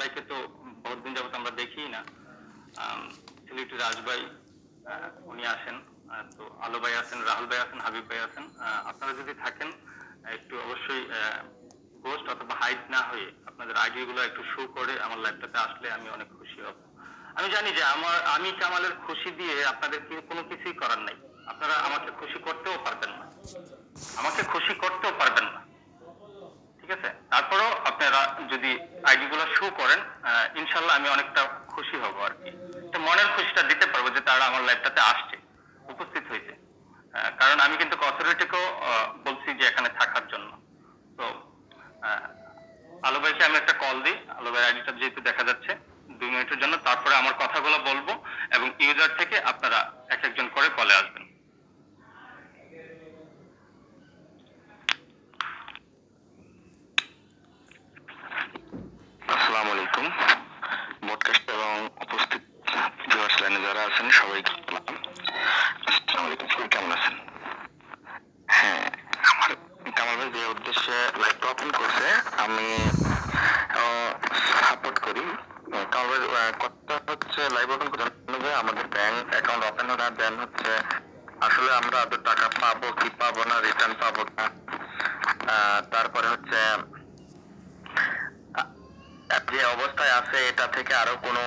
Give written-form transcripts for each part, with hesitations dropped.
ভাইকে তো বহুত দিন যাবত আমরা দেখি না। সিলেটি রাজ ভাই উনি আসেন, তো আলো ভাই আছেন, রাহুল ভাই আছেন, হাবিব ভাই আছেন। আপনারা যদি থাকেন একটু অবশ্যই পোস্ট অথবা হাইড না হয়ে আপনাদের আইডি গুলো একটু শো করে আমার লাইভটাতে আসলে আমি অনেক খুশি হব। আমি জানি যে আমি কামালের খুশি দিয়ে আপনাদের কোনো কিছুই করার নাই। আপনারা আমাকে খুশি করতেও পারবেন না, আমাকে খুশি করতেও পারবেন না, ঠিক আছে? তারপরেও আপনারা যদি আইডি গুলো শো করেন, ইনশাল্লাহ আমি অনেকটা খুশি হব আর কি। তো মনের খুশিটা দিতে পারবো যে তারা আমার লাইভটাতে আসছে, উপস্থিত হয়েছে। কারণ আমি কিন্তু অথরিটিকেও বলছি যে এখানে থাকার জন্য। তো আলো ভাইকে আমি একটা কল দিই, আলো ভাই আইডিটা যেহেতু দেখা যাচ্ছে 2 মিনিটের জন্য, তারপরে আমার কথাগুলো বলবো এবং ইউজার থেকে আপনারা এক একজন করে কলে আসবেন। আসসালামু আলাইকুম পডকাস্ট এবং উপস্থিত ভিউয়ার্স লাইনে যারা আছেন সবাইকে আসসালামু আলাইকুম। সবাই কেমন আছেন? হ্যাঁ, আমার কামাল ভাই যে উদ্দেশ্যে লাইভটা ওপেন করছে আমি সাপোর্ট করি। কামাল ভাই কথা হচ্ছে লাইভ ওপেন করার জন্য যে আমাদের ব্যাংক অ্যাকাউন্ট ওপেন না, দেন হচ্ছে আসলে আমরা আদৌ টাকা পাবো কি পাবো না, রিটার্ন পাবো না, তারপরে হচ্ছে যে অবস্থায় আছে এটা থেকে আরো কোনো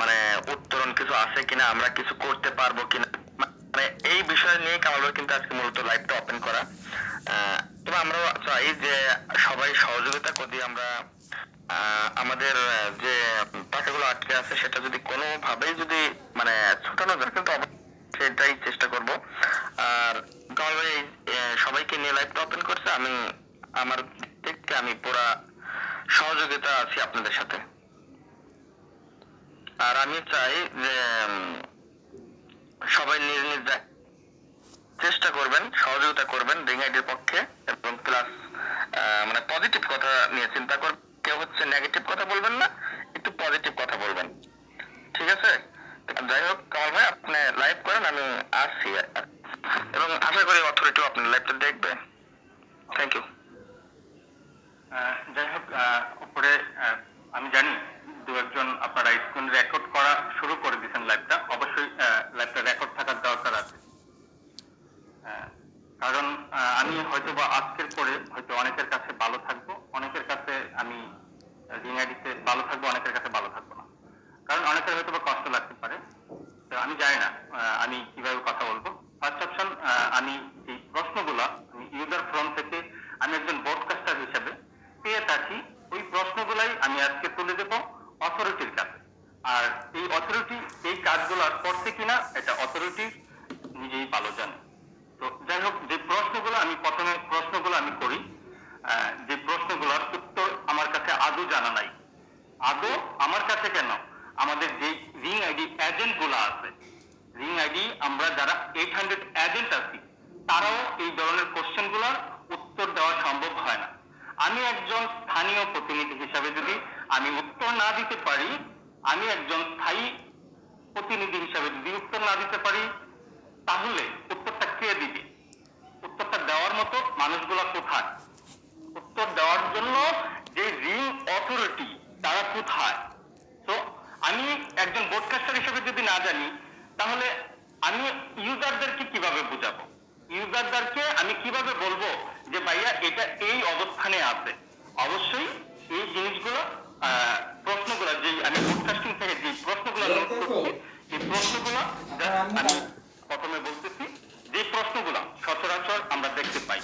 মানে উত্তরণ কিছু আছে কিনা, আমরা কিছু করতে পারবো কিনা, মানে এই বিষয় নিয়ে কামাল ভাই কিন্তু আজকে মূলত লাইভটা ওপেন করা। তবে আমরা চাই যে সবাই সহযোগিতা করি। আমরা আমাদের যে টাকাগুলো আটকে আছে সেটা যদি কোনোভাবেই যদি মানে ছুটানো যায় কিন্তু সেটাই চেষ্টা করব। আর কামাল ভাই সবাইকে নিয়ে লাইভটা ওপেন করছে, আমি আমার দিক থেকে আমি পুরা সহযোগিতা আছি আপনাদের সাথে। আর আমি চাই যে সবাই নিজ নিজ চেষ্টা করবেন, সহযোগিতা করবেন রিং আইডির পক্ষে, এবং প্লাস মানে পজিটিভ কথা নিয়ে চিন্তা করবেন। কেউ হচ্ছে নেগেটিভ কথা বলবেন না, একটু পজিটিভ কথা বলবেন, ঠিক আছে? যাই হোক কামাল ভাই আপনি লাইভ করেন, আমি আসছি এবং আশা করি অথরিটিও আপনার লাইভটা দেখবে। Thank you. যাই হোক, উপরে আমি জানি দু একজন আপনারা স্ক্রিন রেকর্ড করা শুরু করে দিয়েছেন লাইভটা। অবশ্যই লাইভটা রেকর্ড থাকার দরকার আছে, কারণ আমি হয়তো বা আজকের পরে হয়তো অনেকের কাছে ভালো থাকবো, অনেকের কাছে আমি রিং আইডিতে ভালো থাকবো, অনেকের কাছে ভালো থাকবো না। কারণ অনেকের হয়তো বা কষ্ট লাগতে পারে। তো আমি জানি না আমি কিভাবে কথা বলবো। ফার্স্ট অপশন, আমি এই প্রশ্নগুলা আমি ইউজার ফোরাম থেকে আমি একজন ব্রডকাস্টার হিসেবে পেয়ে থাকি, ওই প্রশ্নগুলাই আমি আজকে তুলে দেবো অথরিটির কাছে। আর এই অথরিটি এই কাজগুলো করছে কিনা এটা অথরিটি নিজেই ভালো জানে। তো যাই হোক, যে প্রশ্নগুলো আমি প্রথমে প্রশ্নগুলো আমি করি, যে প্রশ্নগুলোর উত্তর আমার কাছে আদৌ জানা নাই। আদৌ আমার কাছে কেন, আমাদের যে রিং আইডি এজেন্ট গুলো আছে, রিং আইডি আমরা যারা 800 এজেন্ট আছি, তারাও এই ধরনের কোশ্চেন গুলার উত্তর দেওয়া সম্ভব হয় না। আমি একজন স্থানীয় প্রতিনিধি হিসাবে যদি আমি উত্তর না দিতে পারি, আমি একজন স্থায়ী প্রতিনিধি হিসাবে যদি উত্তর না দিতে পারি, তাহলে উত্তরটা কে দিবে? উত্তরটা দেওয়ার মতো মানুষগুলা কোথায়? উত্তর দেওয়ার জন্য যে রিং অথরিটি তারা কোথায়? তো আমি একজন ব্রডকাস্টার হিসেবে যদি না জানি, তাহলে আমি ইউজারদেরকে কিভাবে বুঝাবো? ইউজারদেরকে আমি কিভাবে বলবো যে ভাইয়া এটা এই অবস্থানে আছে? অবশ্যই এই জিনিসগুলো প্রশ্নগুলো যে আমি ব্রডকাস্টিং থেকে যে প্রশ্নগুলো নোট করছি, এই প্রশ্নগুলো আমি প্রথমে বলতেছি, যে প্রশ্নগুলো সচরাচর আমরা দেখতে পাই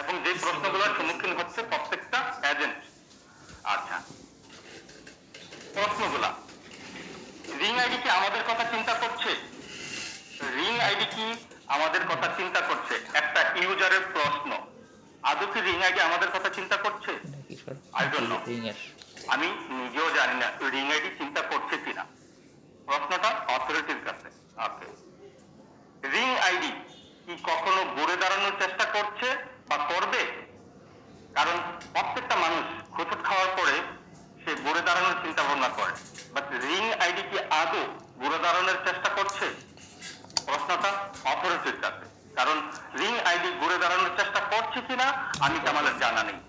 এবং যে প্রশ্নগুলোর সম্মুখীন হচ্ছে প্রত্যেকটা এজেন্ট। আচ্ছা, প্রশ্নগুলা, রিং আইডি কি আমাদের কথা চিন্তা করছে? রিং আইডি কি আমাদের কথা চিন্তা করছে? একটা ইউজারের প্রশ্ন, আদৌ কি রিং আইডি আমাদের কথা চিন্তা করছে? আই ডোন্ট নো, আমি নিজেও জানি না রিং আইডি চিন্তা করছে কিনা। প্রশ্নটা অথরিটির কাছে। ওকে, রিং আইডি কি কখনো ঘুরে দাঁড়ানোর চেষ্টা করছে বা করবে? কারণ প্রত্যেকটা মানুষ হোঁচট খাওয়ার পরে সে ঘুরে দাঁড়ানোর চিন্তা ভাবনা করে, বাট রিং আইডি কি আদৌ ঘুরে দাঁড়ানোর চেষ্টা করছে? প্রশ্নটা অথরিটির কাছে, কারণ রিং আইডি ঘুরে দাঁড়ানোর চেষ্টা করছে কিনা আমি কামালের জানা নেই।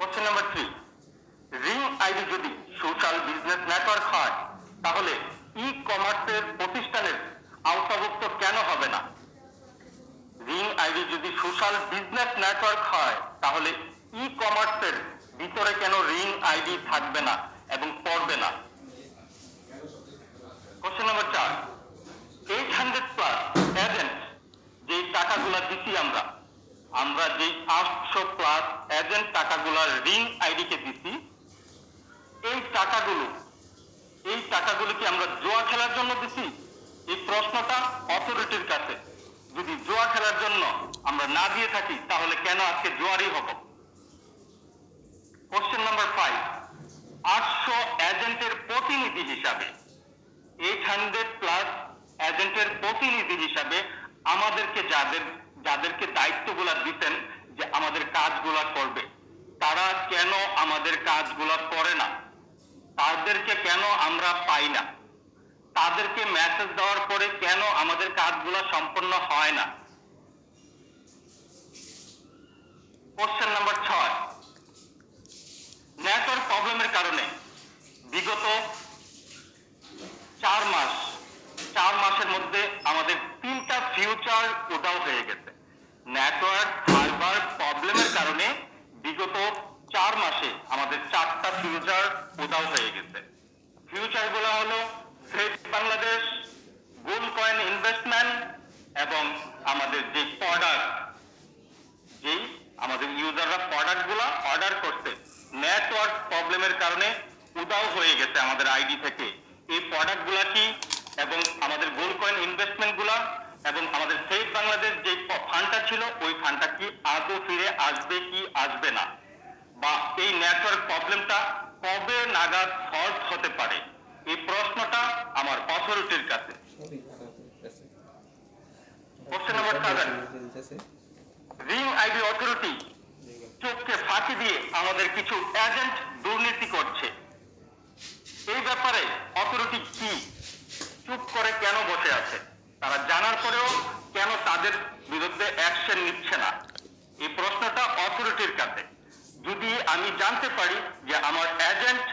কোশ্চেন নাম্বার 3, রিং আইডি যদি সোশ্যাল বিজনেস নেটওয়ার্ক হয় তাহলে ই কমার্সের প্রতিষ্ঠানের আওতাভুক্ত কেন হবে না? রিং আইডি যদি সোশ্যাল বিজনেস নেটওয়ার্ক হয় তাহলে ই কমার্সের ভিতরে কেন রিং আইডি থাকবে না এবং পড়বে না? কোশ্চেন নাম্বার 4, 800+ এজেন্ট যে টাকাগুলা দিচ্ছি আমরা যে 800+ এজেন্ট টাকাগুলা রিং আইডি কে দিচ্ছি, এই টাকাগুলো কি আমরা জুয়া খেলার জন্য দিচ্ছি? এই প্রশ্নটা অথরিটির কাছে। যদি জুয়া খেলার জন্য আমরা না দিয়ে থাকি তাহলে কেন আজকে জুয়ারি হব? কোশ্চেন নাম্বার 5, 800 এজেন্টের প্রতিনিধি হিসাবে 800+ এজেন্টের প্রতিনিধি হিসাবে আমাদেরকে যাদেরকে দায়িত্বগুলা দিতেন যে আমাদের কাজগুলা করবে, তারা কেন আমাদের কাজগুলা করে না? তাদেরকে কেন আমরা পাই না? তাদেরকে মেসেজ দেওয়ার পরে কেন আমাদের কাজগুলো সম্পন্ন হয় না? কোশ্চেন নাম্বার 6, নেটওয়ার্ক প্রবলেমের কারণে বিগত 4 মাসের মধ্যে আমাদের 3টা ফিউচার উধাও হয়ে গেছে। নেটওয়ার্ক সার্ভার প্রবলেমের কারণে বিগত 4 মাসে আমাদের 4টা ফিউচার উধাও হয়ে গেছে। ফিউচারগুলো হলো Fed Bangladesh, gold coin investment এবং আমাদের যে প্রোডাক্ট, যেই আমাদের ইউজাররা প্রোডাক্টগুলো অর্ডার করতে নেটওয়ার্ক প্রবলেমের কারণে উধাও হয়ে গেছে আমাদের আইডি থেকে। এই প্রোডাক্টগুলা কি এবং আমাদের গোল্ড কয়েন ইনভেস্টমেন্টগুলা এবং আমাদের ফেড বাংলাদেশ যে ফান্ডটা ছিল ওই ফান্ডটা কি আদৌ ফিরে আসবে কি আসবে না, বা এই নেটওয়ার্ক প্রবলেমটা কবে নাগাদ সলভ হতে পারে, এই প্রশ্নটা আমার অথরিটির কাছে। Question number 7, ring ID authority চোখকে ফাঁকি দিয়ে আমাদের কিছু এজেন্ট দুর্নীতি করছে। এই ব্যাপারে অথরিটি কি চুপ করে কেন বসে আছে? তারা জানার পরেও কেন তাদের বিরুদ্ধে অ্যাকশন নিচ্ছে না? এই প্রশ্নটা অথরিটির কাছে। যদি আমি জানতে পারি যে আমার এজেন্ট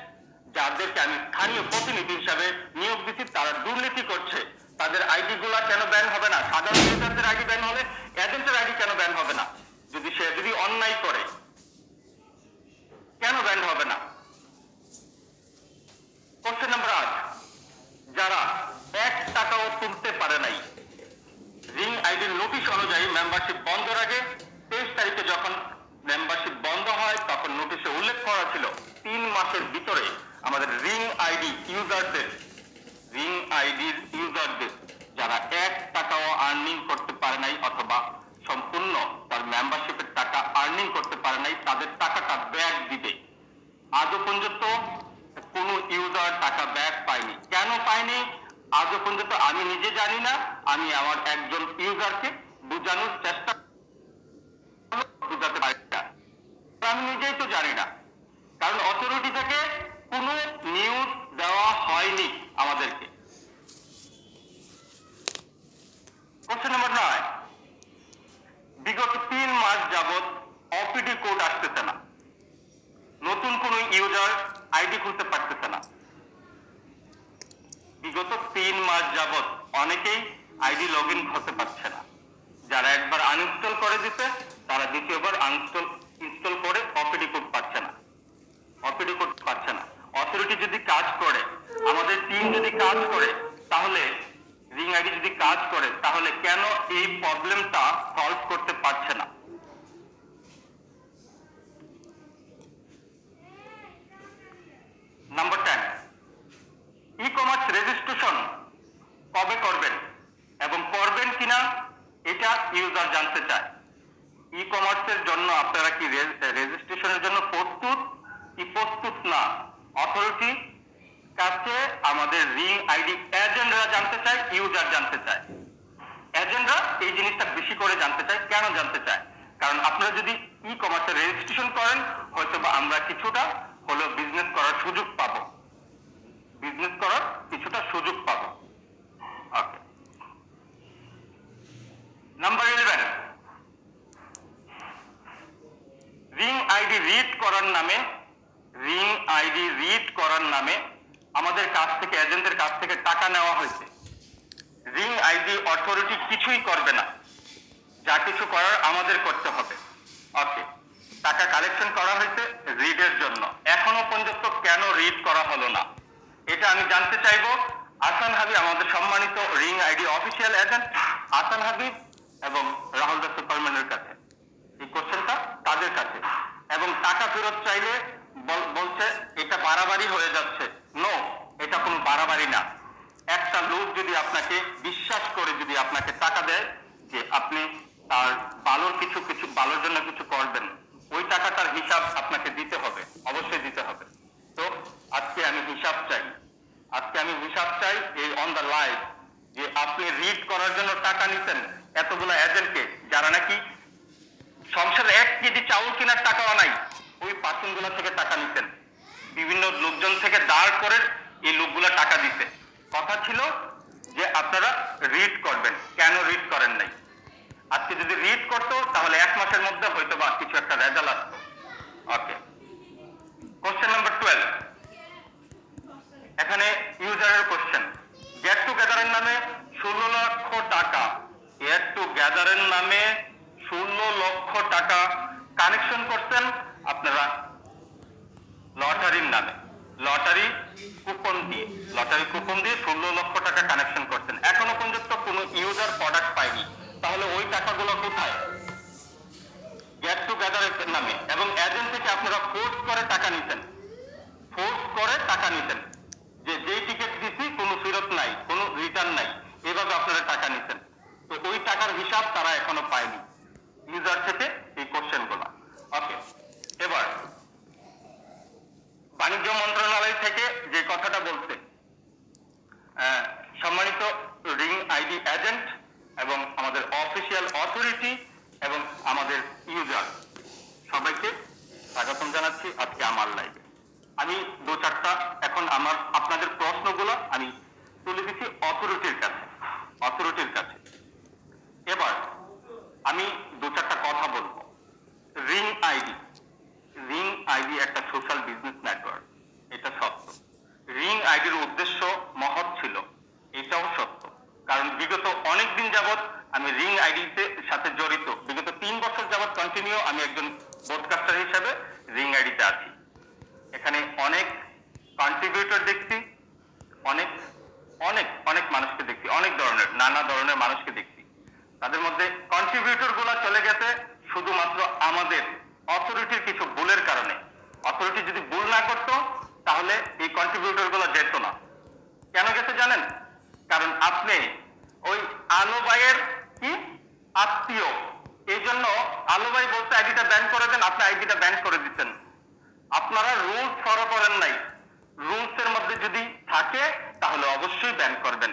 যাদেরকে আমি স্থানীয় প্রতিনিধি হিসাবে নিয়োগ দিচ্ছি তারা দুর্নীতি করছে, তাদের আইডি গুলা কেন ব্যান হবে না? সাধারণ ইউজারদের আইডি ব্যান হলে এজেন্টের আইডি কেন ব্যান হবে না? যদি অন্যায় করে কেন ব্যান হবে না? কোশ্চেন নাম্বার 8, যারা 1 টাকাও তুলতে পারে নাই, রিং আইডির নোটিশ অনুযায়ী মেম্বারশিপ বন্ধের আগে 23 তারিখে যখন মেম্বারশিপ বন্ধ হয় তখন নোটিশে উল্লেখ করা ছিল 3 মাসের ভিতরে আমাদের রিং আইডির ইউজারদের যারা 1 টাকাও আর্নিং করতে পারে নাই অথবা সম্পূর্ণ তার মেম্বারশিপের টাকা আর্নিং করতে পারে নাই তাদের টাকাটা ব্যাক দিবে। আজও পর্যন্ত কোনো ইউজার টাকা ব্যাক পায়নি। কেন পায়নি আজও পর্যন্ত আমি নিজে জানি না। আমি আমার একজন ইউজারকে বোঝানোর চেষ্টা বুঝাতে পারি না, আমি নিজেই তো জানি না, কারণ অথরিটি থেকে কোনো নিউজ দেওয়া হয়নি আমাদেরকে। কোশ্চেন নাম্বার 9, বিগত 3 মাস যাবত ওপিডি কোড আসতেছে না, নতুন কোন ইউজার আইডি খুলতে পারতেছে না। বিগত 3 মাস যাবত অনেকেই আইডি লগ ইন করতে পারছে না। যারা একবার আনইনস্টল করে দিতে তারা দ্বিতীয়বার ইনস্টল করে ওপিডি কোড পাচ্ছে না। অথরিটি যদি কাজ করে, আমাদের টিম যদি কাজ করে, তাহলে রিং আইডি যদি কাজ করে তাহলে কেন এই প্রবলেমটা সলভ করতে পারছে না? নাম্বার 10, ই কমার্স রেজিস্ট্রেশন কবে করবেন এবং করবেন কিনা এটা ইউজার জানতে চায়। ই কমার্সের জন্য আপনারা কি রেজিস্ট্রেশনের জন্য প্রস্তুত না? অথরিটি কাছে আমাদের রিং আইডি এজেন্টরা জানতে চায়, ইউজার জানতে চায়। এজেন্টরা এই জিনিসটা বেশি করে জানতে চায়। কেন জানতে চায়? কারণ আপনারা যদি ই কমার্সের রেজিস্ট্রেশন করেন হয়তো বা আমরা কিছুটা হলো বিজনেস করার সুযোগ পাবো। ওকে। নাম্বার 11, রিং আইডি রিড করার করার নামে, রিং আইডি রিড করার নামে আমাদের কাছ থেকে, এজেন্টের কাছ থেকে টাকা নেওয়া হয়েছে। রিং আইডি অথরিটি কিছুই করবে না, যা কিছু করার আমাদের করতে হবে। ওকে, টাকা কালেকশন করা হয়েছে রিডের জন্য, এখনো পর্যন্ত কেন রিড করা হলো না এটা আমি জানতে চাইবো আহসান হাবিব, আমাদের সম্মানিত ring ID official agent Ahsan Habib এবং রাহুল দাস সুপারম্যানের কাছে। এই কোশ্চেনটা তাদের কাছে। এবং টাকা ফেরত চাইলে বলছে এটা বাড়াবাড়ি হয়ে যাচ্ছে। নো, এটা কোনো বাড়াবাড়ি না। একটা লোক যদি আপনাকে বিশ্বাস করে যদি আপনাকে টাকা দেয় যে আপনি তার ভালোর ভালোর জন্য কিছু করবেন, ওই টাকাটার হিসাব আপনাকে দিতে হবে, অবশ্যই দিতে হবে। তো আজকে আমি হিসাব চাই এই অন দ্য লাইভ, যে আপনি রিড করার জন্য টাকা নিতেন এতগুলো এজেন্টকে, যারা নাকি সংসারে 1 কেজি চাউল কেনার টাকাও নাই, ওই পার্সনগুলো থেকে টাকা নিতেন, বিভিন্ন লোকজন থেকে দাঁড় করে এই লোকগুলো টাকা দিতে। কথা ছিল যে আপনারা রিড করবেন, কেন রিড করেন নাই? আজকে যদি রিড করতো তাহলে 1 মাসের মধ্যে হয়তো বা কিছু একটা রেজাল্ট আসতো। ওকে, কোশ্চেন নাম্বার 12, এখানে ইউজারের কোশ্চেন। গেট টুগেদারের নামে 16 লক্ষ টাকা, গেট টুগেদারের নামে 16 লক্ষ টাকা কানেকশন করছেন আপনারা লটারির নামে, লটারি কুপন দিয়ে 16 লক্ষ টাকা কানেকশন করছেন। এখনো পর্যন্ত কোনো ইউজার প্রোডাক্ট পায়নি, তাহলে ওই টাকাগুলো কোথায়? গেট টুগেদারের নামে এবং এজেন্ট থেকে আপনারা ফোর্স করে টাকা নিতেন, যে যেই টিকিট দিছি কোনো ফেরত নাই, কোনো রিটার্ন নাই, এভাবে আপনারা টাকা নিতেন। তো ওই টাকার হিসাব তারা এখনো পায়নি ইউজার থেকে, এই কোশ্চেনগুলো। ওকে, এবার বাণিজ্য মন্ত্রণালয় থেকে যে কথাটা বলছে, সম্মানিত রিং আইডি এজেন্ট এবং আমাদের অফিসিয়াল অথরিটি এবং আমাদের ইউজার সবাইকে স্বাগতম জানাচ্ছি আজকে আমার লাইভে। আমি 2-4টা এখন আপনাদের প্রশ্নগুলো আমি তুলে দিচ্ছি অথরিটির কাছে। এবার আমি 2-4টা কথা বলবো। রিং আইডি একটা সোশ্যাল বিজনেস নেটওয়ার্ক, এটা সত্য। রিং আইডির উদ্দেশ্য মহৎ ছিল, এটাও সত্য। কারণ বিগত অনেক দিন যাবৎ আমি রিং আইডিতে সাথে জড়িত, বিগত 3 বছর যাবৎ কন্টিনিউ আমি একজন ব্রডকাস্টার হিসেবে রিং আইডিতে আছি। এখানে অনেক কন্ট্রিবিউটর দেখছি, অনেক অনেক অনেক মানুষকে দেখছি, নানা ধরনের মানুষকে দেখছি। তাদের মধ্যে কন্ট্রিবিউটর গুলা চলে গেছে শুধুমাত্র আমাদের অথরিটির কিছু ভুলের কারণে। অথরিটি যদি ভুল না করতো তাহলে এই কন্ট্রিবিউটর গুলো যেত না। কেন গেছে জানেন? কারণ আপনি ওই আলো ভাইয়ের কি আত্মীয়, এই জন্য আলো ভাই বলতে আইডিটা ব্যান করে দেন, আপনি আইডিটা ব্যান করে দিচ্ছেন। আপনারা রুলস ফলো করেন নাই। রুলস এর মধ্যে যদি থাকে তাহলে অবশ্যই ব্যান করবেন।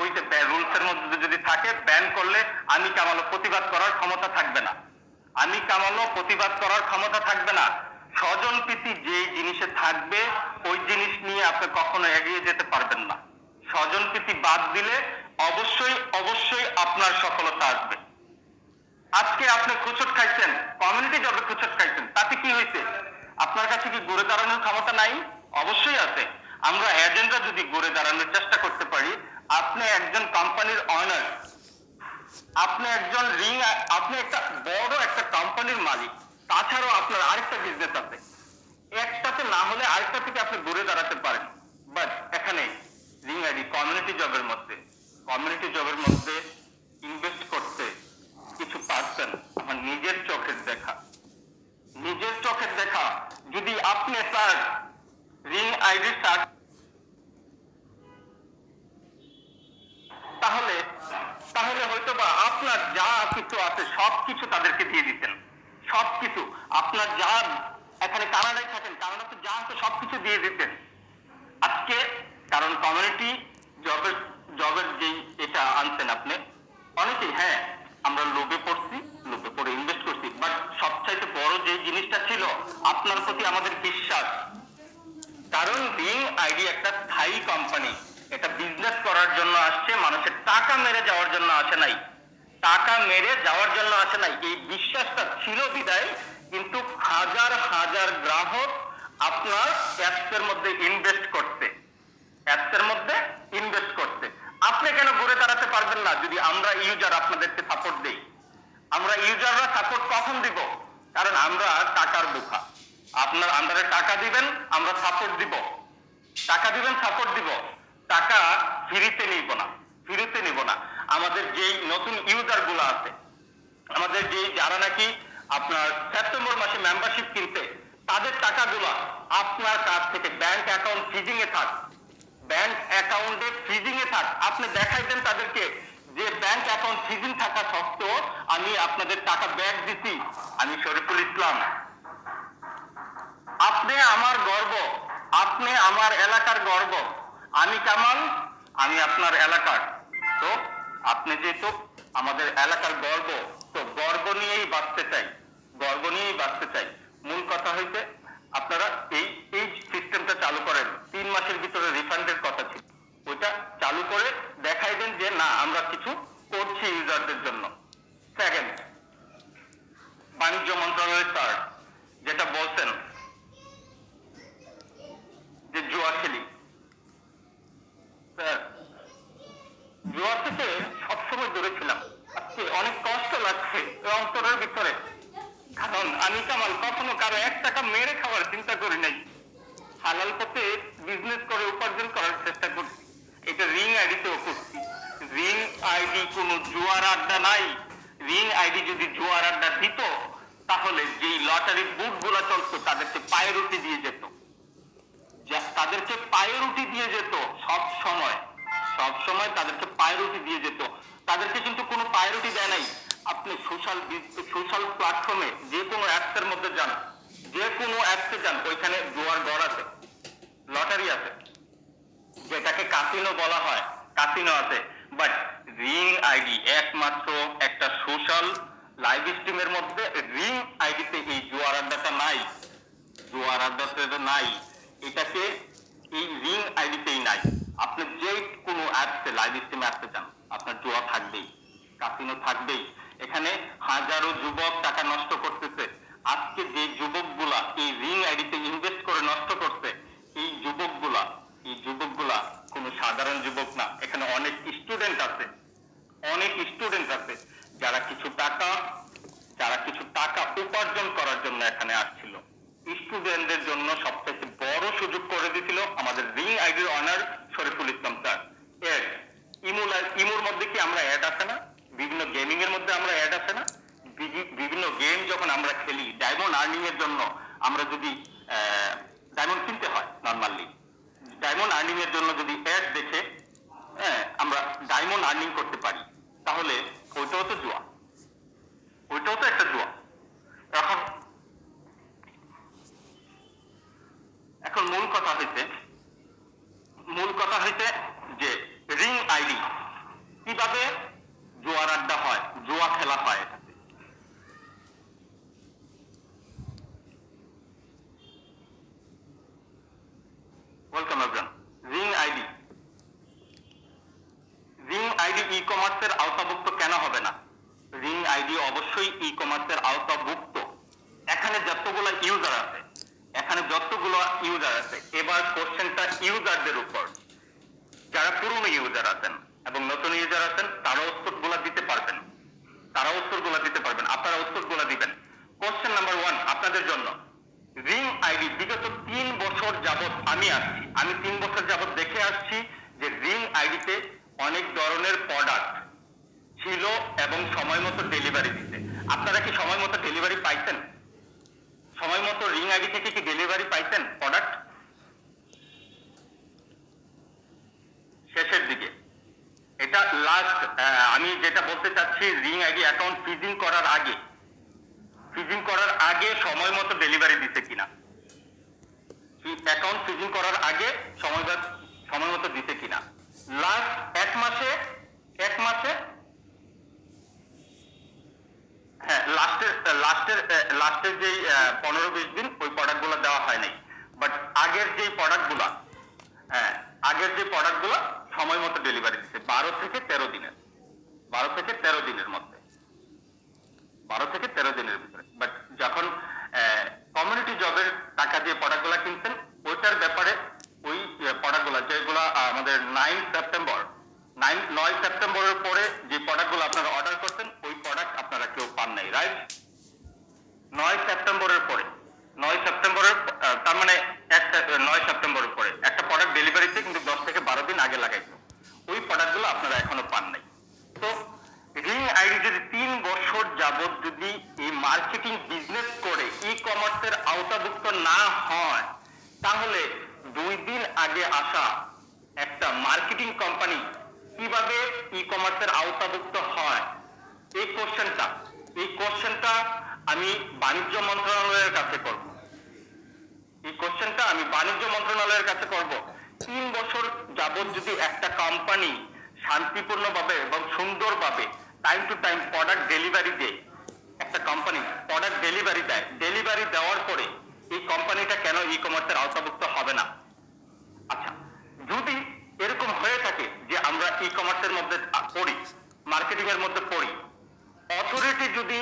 ওইটা রুলস এর মধ্যে যদি থাকে, ব্যান করলে আমি কামালো প্রতিবাদ করার ক্ষমতা থাকবে না। স্বজন প্রীতি যে জিনিসে থাকবে ওই জিনিস নিয়ে আপনি কখনো এগিয়ে যেতে পারবেন না। স্বজন প্রীতি বাদ দিলে অবশ্যই আপনার সফলতা আসবে। আজকে আপনি খুচট খাইছেন, কমিউনিটি জবে খুচট খাইছেন, তাতে কি হয়েছে? আপনার কাছে কি ঘুরে দাঁড়ানোর ক্ষমতা নাই? অবশ্যই আছে। আমরা এজেন্টরা যদি ঘুরে দাঁড়ানোর চেষ্টা করতে পারি, আপনি একজন কোম্পানির অনার, আপনি একটা বড় একটা কোম্পানির মালিক, তাছাড়াও আপনার আরেকটা বিজনেস আছে, একটাতে না হলে আরেকটা থেকে আপনি ঘুরে দাঁড়াতে পারেন। বাট এখানে রিং আইডি কমিউনিটি জবের মধ্যে ইনভেস্ট করতে কিছু পারছেন। আমার নিজের চোখের দেখা যদি আপনি স্যার রিং আইডি স্যার, তাহলে হয়তো বা আপনার যা কিছু আছে সবকিছু তাদেরকে দিয়ে দিতেন। সবকিছু আপনার যা, এখানে কানাডায় থাকেন, কানাডাতে যা আছে সবকিছু দিয়ে দিতেন আজকে। কারণ কমিউনিটি জবের যেই এটা আনছেন আপনি, অনেকেই হ্যাঁ আমরা লোভে পড়ে ইনভেস্ট করছি, বাট সবচাইতে বড় যে জিনিসটা ছিল আপনার প্রতি আমাদের বিশ্বাস। কারণ রিং আইডি একটা স্থায়ী কোম্পানি, এটা বিজনেস করার জন্য আসছে, মানুষের টাকা মেরে যাওয়ার জন্য আসে নাই। এই বিশ্বাসটা ছিল বিদায় কিন্তু হাজার হাজার গ্রাহক আপনার অ্যাপসের মধ্যে ইনভেস্ট করতে, অ্যাপসের মধ্যে ইনভেস্ট করতে। আপনি কেন ঘুরে দাঁড়াতে পারবেন না যদি আমরা ইউজার আপনাদেরকে সাপোর্ট দেই? আমরা ইউজাররা সাপোর্ট কখন দিব? কারণ আমরা টাকার বোকা। আপনার আন্ডারে টাকা দিবেন, আমরা সাপোর্ট দিব। টাকা দিবেন, সাপোর্ট দিব। টাকা ফ্রিতে নিব না, ফ্রিতে নিব না। আমাদের যেই নতুন ইউজার গুলো আছে, আমাদের যে যারা নাকি আপনার সেপ্টেম্বর মাসে মেম্বারশিপ কিনতে, তাদের টাকাগুলো আপনার কাছ থেকে ব্যাংক অ্যাকাউন্ট ফ্রিজিং এ থাক, ব্যাংক অ্যাকাউন্টে ফ্রিজিং এ থাক। আপনি দেখাই দেন তাদেরকে যে ব্যাংক অ্যাকাউন্ট ফ্রিজিং থাকা সত্ত্বেও আমি আপনাদের টাকা ব্যাক দিছি, আমি শরীফুল ইসলাম। আপনি আমার গর্ব, আপনি আমার এলাকার গর্ব। আমি কামাল, আমি আপনার এলাকার। তো আপনি যেহেতু আমাদের এলাকার গর্ব, তো গর্ব নিয়েই বাঁচতে চাই, গর্ব নিয়েই বাঁচতে চাই। মূল কথা হইতে আপনারা এই এই সিস্টেমটা চালু করেন। 3 মাসের ভিতরে রিফান্ডের কথা ছিল, ওইটা চালু করে দেখাই দেন যে না আমরা কিছু করছি ইউজারদের জন্য। সেকেন্ড, বাণিজ্য মন্ত্রণালয়ের স্যার যেটা বলছেন যে জুয়া খেলি, স্যার জুয়া থেকে সবসময় দূরে ছিলাম। আজকে অনেক কষ্ট লাগছে অন্তরের ভিতরে, কারণ আমি কামাল কখনো কারো 1 টাকা মেরে খাওয়ার চিন্তা করি নাই। হালাল পথে বিজনেস করে উপার্জন করার চেষ্টা করছি, এটা রিং আইডিতেও করছি। রিং আইডি কোনো জুয়ার আড্ডা নাই। রিং আইডি যদি জুয়ার আড্ডা দিত, তাহলে যেই লটারি বুট গুলা চলতো তাদেরকে পায়রুটি দিয়ে যেত, তাদেরকে পায়রুটি দিয়ে যেত সব সময়, সব সময় তাদেরকে পায়রুটি দিয়ে যেত। তাদেরকে কিন্তু কোনো পায়রুটি দেয় নাই। আপনি সোশ্যাল প্ল্যাটফর্মে যে কোনো অ্যাপসের মধ্যে যান, যে কোনো অ্যাপসে যান, ওইখানে জুয়ার ঘর আছে, লটারি আছে, যেটাকে কাসিনো বলা হয়, কাসিনো আছে। বাট রিং আইডি একমাত্র একটা সোশ্যাল লাইভ স্ট্রিমের মধ্যে রিং আইডিতে এই জুয়ার আড্ডাটা নাই, জুয়ার আড্ডাটা নাই। এটাকে এই রিং আইডিতেই নাই। আপনি যে কোনো অ্যাপসে লাইভ স্ট্রিমে আসতে চান, আপনার জুয়া থাকবেই, কাসিনো থাকবেই। এখানে হাজারো যুবক টাকা নষ্ট করতেছে। আজকে যে যুবকগুলা এই রিং আইডিতে ইনভেস্ট করে নষ্ট করছে, এই যুবকগুলা, এই যুবকগুলা কোনো সাধারণ যুবক না। এখানে অনেক স্টুডেন্ট আছে, অনেক স্টুডেন্ট আছে যারা কিছু টাকা, যারা কিছু টাকা উপার্জন করার জন্য এখানে আসছিল। স্টুডেন্টদের জন্য সবথেকে বড় সুযোগ করে দিয়েছিল আমাদের রিং আইডির অনার শরীফুল ইসলাম স্যার। এর ইমুর মধ্যে কি আমরা অ্যাড আছে না? বিভিন্ন গেমিং এর মধ্যে আমরা অ্যাড আছে না? বিভিন্ন গেম যখন আমরা খেলি ডায়মন্ড আর্নিং এর জন্য, আমরা যদি ডায়মন্ড কিনতে হয় নরমালি, ডায়মন্ড আর্নিং এর জন্য যদি অ্যাড দেখে আমরা ডায়মন্ড আর্নিং করতে পারি, তাহলে ওইটাও তো জুয়া, ওইটাও তো একটা জুয়া। এখন এখন মূল কথা হইতে যে রিং আইডি কিভাবে জুয়ার আড্ডা হয়, জুয়া খেলা হয়। এটাতে welcome everyone. Ring ID, ring ID e কমার্সের আওতাভুক্ত কেন হবে না? রিং আইডি অবশ্যই ই কমার্সের আওতাভুক্ত। এখানে যতগুলো ইউজার আছে, এখানে যতগুলো ইউজার আছে, এবার কোশ্চেনটা ইউজারদের উপর। যারা পুরনো ইউজার আছেন এবং নতুন ইউজার আছেন, তারা উত্তরগুলো দিতে পারবেন, তারা উত্তরগুলো দিতে পারবেন, আপনারা উত্তরগুলো দিবেন। কোশ্চেন নাম্বার 1 আপনাদের জন্য। রিং আইডি বিগত 3 বছর যাবত আমি 3 বছর যাবত দেখে আসছি যে রিং আইডিতে অনেক ধরনের প্রোডাক্ট ছিল এবং সময় মতো ডেলিভারি দিতে। আপনারা কি সময় মতো ডেলিভারি পাইছেন? সময় মতো রিং আইডি থেকে কি ডেলিভারি পাইছেন প্রোডাক্ট? শেষের দিকে এটা লাস্ট, আমি যেটা বলতে চাচ্ছি, রিং আইডি অ্যাকাউন্ট ফ্রিজিং করার আগে, ফ্রিজিং করার আগে সময় মতো ডেলিভারি দিতে কিনা, অ্যাকাউন্ট ফ্রিজিং করার আগে সময় মতো দিতে কিনা। লাস্ট এক মাসে হ্যাঁ, লাস্টের যেই 15-20 দিন ওই প্রোডাক্ট গুলো দেওয়া হয় নাই। বাট আগের যে প্রোডাক্ট গুলা, সময় মতো ডেলিভারি দিচ্ছে 12 থেকে 13 দিনের, 12 থেকে 13 দিনের মধ্যে, 12 থেকে 13 দিনের ভিতরে। বাট যখন কমিউনিটি জবের টাকা দিয়ে প্রোডাক্টগুলো কিনছেন, ওইটার ব্যাপারে ওই প্রোডাক্টগুলো যেগুলো আমাদের 9 সেপ্টেম্বরের পরে যে প্রোডাক্টগুলো আপনারা অর্ডার করছেন ওই প্রোডাক্ট আপনারা কেউ পান নাই, রাইট? 9 সেপ্টেম্বরের পরে, 9 সেপ্টেম্বরের তার মানে 9 সেপ্টেম্বরের পরে একটা প্রোডাক্ট ডেলিভারিতে কিন্তু 10 থেকে 12 দিন আগে লাগাইতো, ওই প্রোডাক্টগুলো আপনারা এখনো পান নাই। তো রিং আইডি যদি 3 বছর যাবত যদি এই মার্কেটিং বিজনেস করে ই কমার্সের আওতাভুক্ত না হয়, তাহলে 2 দিন আগে আসা একটা মার্কেটিং কোম্পানি কিভাবে ই কমার্সের আওতাভুক্ত হয়? এই কোশ্চেনটা আমি বাণিজ্য মন্ত্রণালয়ের কাছে করব। এই কোশ্চেনটা আমি বাণিজ্য মন্ত্রণালয়ের কাছে করব। 3 বছর যাবত যদি একটা কোম্পানি শান্তিপূর্ণভাবে এবং সুন্দরভাবে time to time product delivery দেয়, একটা কোম্পানি প্রোডাক্ট ডেলিভারি দেয়, ডেলিভারি দেওয়ার পরে এই কোম্পানিটা কেন ই কমার্সের আওতাভুক্ত হবে না? আচ্ছা, যদি এরকম হয়ে থাকে যে আমরা ই কমার্সের মধ্যে পড়ি, মার্কেটিং এর মধ্যে পড়ি, অথরিটি যদি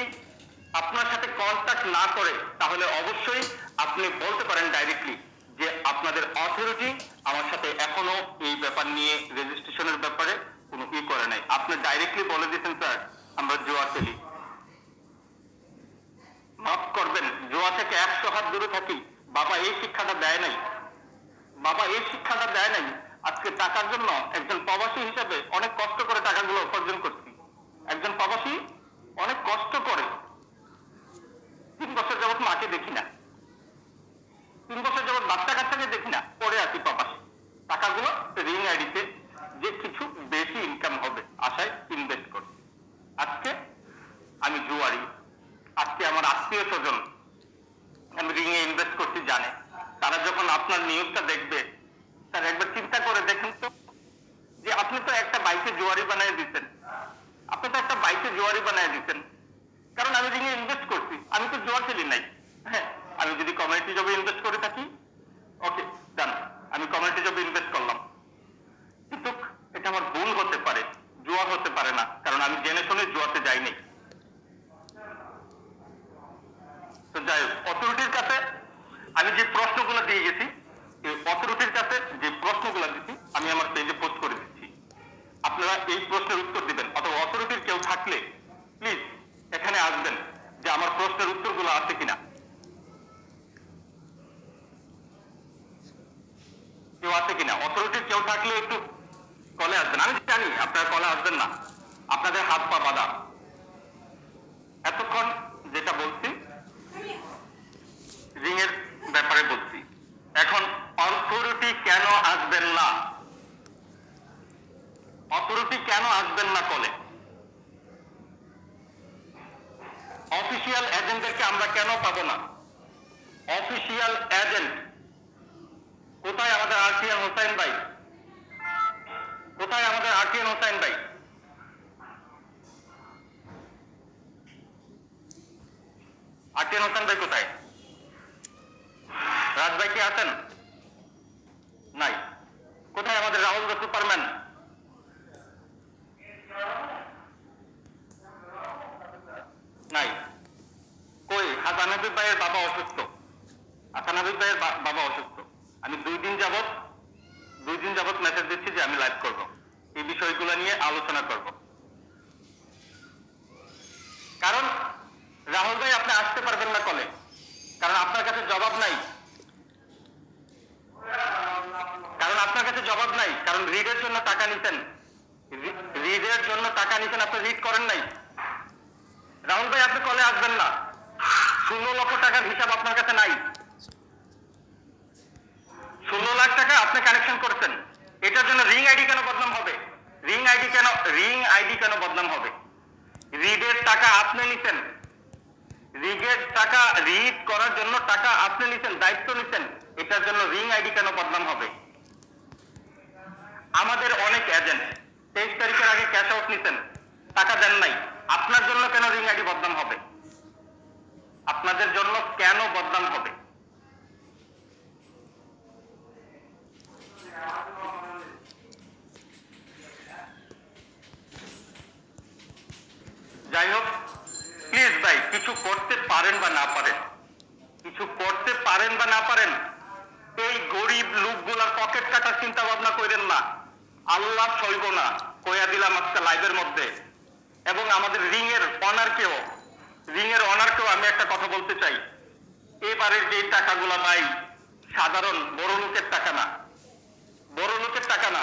আপনার সাথে কন্ট্যাক্ট না করে, তাহলে অবশ্যই আপনি বলতে পারেন ডাইরেক্টলি যে আপনাদের অথরিটি আমার সাথে এখনো এই ব্যাপার নিয়ে রেজিস্ট্রেশনের ব্যাপারে কোনো ই করে নাই। আপনি ডাইরেক্টলি বলে দিয়েছেন স্যার আমরা জুয়া খেলি। মাফ করবেন, জুয়া থেকে 100 হাত দূরে থাকি। বাবা এই শিক্ষাটা দেয় নাই, আজকে টাকার জন্য একজন প্রবাসী হিসেবে অনেক কষ্ট করে টাকাগুলো উপার্জন করছি। একজন প্রবাসী অনেক কষ্ট করে 3 বছর যাবত মাকে দেখি না, 3 বছর যাবত বাচ্চা কাচ্চাকে দেখি না, পরে আছি প্রবাসী। টাকাগুলো রিং আইডিতে যে কিছু বেশি ইনকাম হবে আশায় ইনভেস্ট করি। আজকে আমি জুয়ারি, আজকে আমার আত্মীয় স্বজন আমি রিংয়ে ইনভেস্ট করছি জানে, তারা যখন আপনার নিউজটা দেখবে তারা একবার চিন্তা করে দেখেন তো যে আপনি তো একটা বাইকে জুয়ারি বানিয়ে দিচ্ছেন, কারণ আমি রিংয়ে ইনভেস্ট করছি, আমি তো জুয়া খেলি নাই। হ্যাঁ, আমি যদি কমিউনিটি জবে ইনভেস্ট করে থাকি, ওকে ডান, আমি কমিউনিটি জবে ইনভেস্ট করলাম, কিন্তু এটা আমার ভুল হতে পারে, জুয়া হতে পারে না, কারণ আমি জেনে শুনে জুয়াতে যাই নাই। তো যাই হোক, অথরিটির কাছে আমি যে প্রশ্নগুলো দিয়ে গেছি, অথরিটির কাছে যে প্রশ্নগুলো দিচ্ছি আমি আমার পেজে পোস্ট করে দিচ্ছি, আপনারা এই প্রশ্নের উত্তর দিবেন, অথবা অথরিটির কেউ থাকলে প্লিজ এখানে আসবেন যে আমার প্রশ্নের উত্তরগুলো আছে কিনা। কেউ আছে কিনা, অথরিটির কেউ থাকলে একটু কলে আসবেন। আমি জানি আপনারা কলে আসবেন না, আপনাদের হাত পা বাঁধা। এতক্ষণ যেটা বলছি রিং এর ব্যাপারে বলছি, এখন অথরিটি কেন আসবেন না? কলে অফিসিয়াল এজেন্টদেরকে আমরা কেন পাবো না? অফিসিয়াল এজেন্ট কোথায়? আমাদের আরটিএন হোসেন ভাই কোথায়? আরটিএন হোসেন ভাই কোথায়? রাজ ভাই কি আছেন? নাই। কোথায় আমাদের রাহুল দ্য সুপারম্যান? নাই। কই হাসান হাবিব ভাইয়ের বাবা অসুস্থ, আমি 2 দিন যাবত মেসেজ দিচ্ছি যে আমি লাইভ করব, এই বিষয়গুলো নিয়ে আলোচনা করব। কারণ রাহুল ভাই আপনি আসতে পারবেন না কলে, কারণ আপনার কাছে জবাব নাই, কারণ রিডের জন্য টাকা নিতেন, আপনি রিড করেন নাই। রাহুল ভাই আপনি কলে আসবেন না, 16 লক্ষ টাকার হিসাব আপনার কাছে নাই, 16 লাখ টাকা আপনি কালেকশন করছেন, এটার জন্য রিং আইডি কেন বদনাম হবে? রিডের টাকা আপনি নিছেন, রিড করার জন্য টাকা আপনি নিছেন, দায়িত্ব নিছেন, এটার জন্য রিং আইডি কেন বদনাম হবে? আমাদের অনেক এজেন্ট 23 তারিখের আগে ক্যাশ আউট নিছেন, টাকা দেন নাই, আপনার জন্য কেন রিং আইডি বদনাম হবে? আপনাদের জন্য কেন বদনাম হবে? যাই হোক, প্লিজ ভাই কিছু করতে পারেন বা না পারেন, চিন্তা ভাবনা করেন না, আল্লাহ সইব না, কইয়া দিলাম আজকে লাইভের মধ্যে। এবং আমাদের রিং এর অনারকেও আমি একটা কথা বলতে চাই, এবারের যে টাকাগুলা ভাই সাধারণ বড় লোকের টাকা না,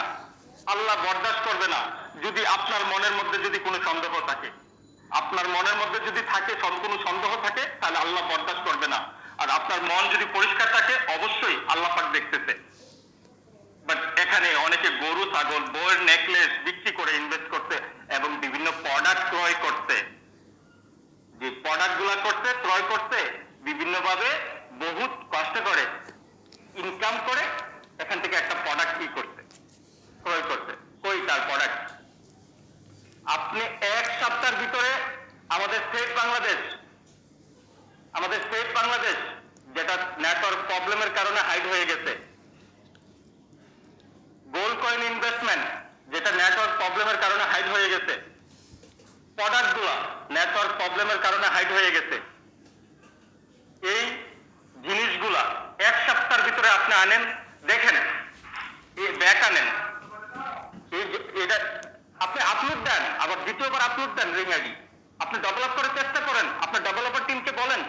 আল্লাহ বরদাস্ত করবে না। যদি আপনার মনের মধ্যে যদি কোনো সন্দেহ থাকে, কোনো সন্দেহ থাকে, তাহলে আল্লাহ বরদাস্ত করবে না। আর আপনার মন যদি পরিষ্কার থাকে, অবশ্যই আল্লাহ পাক দেখতেছে। বাট এখানে অনেকে গরু ছাগল বইয়ের নেকলেস বিক্রি করে ইনভেস্ট করতে এবং বিভিন্ন প্রোডাক্ট ক্রয় করতে, যে প্রোডাক্ট গুলা ক্রয় করতে বিভিন্ন ভাবে বহুত কষ্ট করে ইনকাম করে এখান থেকে একটা প্রোডাক্ট ক্রয় করতে। কই তার প্রোডাক্ট? আপনি এক সপ্তাহের ভিতরে আমাদের স্টেট বাংলাদেশ যেটা নেটওয়ার্ক প্রবলেমের কারণে হাইড হয়ে গেছে, গোল্ড কয়েন ইনভেস্টমেন্ট যেটা নেটওয়ার্ক প্রবলেমের কারণে হাইড হয়ে গেছে, প্রোডাক্টগুলো নেটওয়ার্ক প্রবলেমের কারণে হাইড হয়ে গেছে। এই জিনিসগুলা এক সপ্তাহের ভিতরে আপনি আনেন, দেখেন ব্যাক আনেন, এটা আপনি আপলোড দেন, আবার দ্বিতীয়বার আপলোড দেন রিং আইডি, আপনি ডেভেলপ করে চেষ্টা করেন, আপনার ডেভেলপার টিমকে বলেন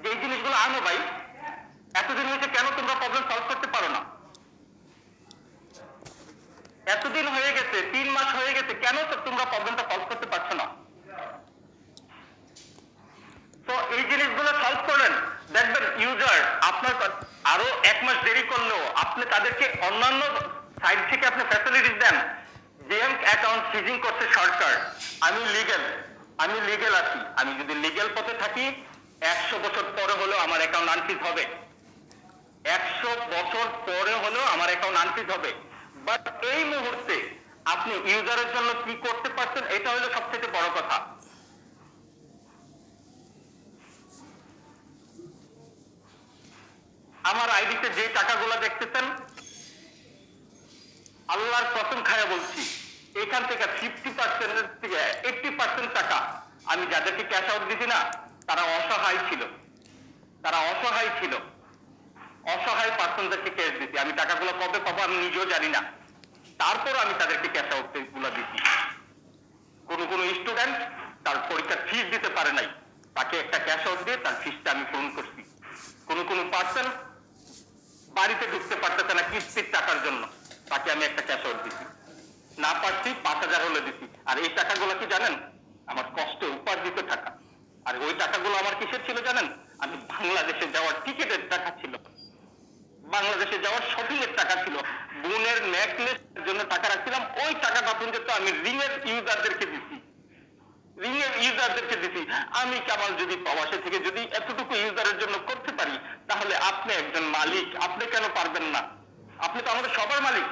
যে এই জিনিসগুলো আনো ভাই, এতদিন হয়েছে কেন তোমরা প্রবলেম সলভ করতে পারো না? এতদিন হয়ে গেছে, 3 মাস হয়ে গেছে, কেন তোমরা প্রবলেমটা সলভ করতে পারছো না? তো এই জিনিসগুলো সলভ করেন, দেখবেন ইউজার আপনার আরো 1 মাস দেরি করলেও আপনি তাদেরকে অন্যান্য সাইড থেকে আপনি ফ্যাসিলিটিস দেন। ব্যাংক অ্যাকাউন্ট সিজিং করছে সরকার, আমি লিগ্যাল আছি, আমি যদি লিগ্যাল পথে থাকি 100 বছর পরে হলেও আমার অ্যাকাউন্ট আনফ্রিজ হবে, 100 বছর পরে হলেও আমার অ্যাকাউন্ট আনফ্রিজ হবে। বাট এই মুহূর্তে আপনি ইউজারের জন্য কি করতে পারছেন, এটা হলো সবথেকে বড় কথা। আমার আইডিতে যে টাকাগুলো দেখতেছেন, আল্লাহর কসম খায়া বলছি, এখান থেকে 50% থেকে 80% টাকা আমি যাদেরকে ক্যাশ আউট দিছি না, তারা অসহায় ছিল, অসহায় পার্সনদেরকে ক্যাশ দিছি। আমি টাকাগুলো কবে পাবো আমি নিজেও জানি না, তারপর আমি তাদেরকে ক্যাশ আউট গুলো দিছি। কোন স্টুডেন্ট তার পরীক্ষার ফিস দিতে পারে নাই, তাকে একটা ক্যাশ আউট দিয়ে তার ফিসটা আমি পূরণ করছি। কোন পার্সন বাড়িতে ঢুকতে পারতেছে না কিস্তির টাকার জন্য, তাকে আমি একটা ক্যাশ আউট দিছি, না পারছি 5,000 হলে দিছি। আর এই টাকাগুলো কি জানেন, আমার কষ্টে উপার্জিত টাকা। আর ওই টাকাগুলো আমার কিসের ছিল জানেন, আমি বাংলাদেশে যাওয়ার টিকিটের টাকা ছিল, বাংলাদেশে যাওয়ার শপিং এর টাকা ছিল, বোনের নেকলেস জন্য টাকা রাখছিলাম, ওই টাকাটা পর্যন্ত আমি রিং এর ইউজারদেরকে দিছি। আমি কামাল যদি প্রবাসে থেকে যদি এতটুকু ইউজারের জন্য করতে পারি, তাহলে আপনি একজন মালিক, আপনি কেন পারবেন না? আপনি তো আমাদের সবার মালিক,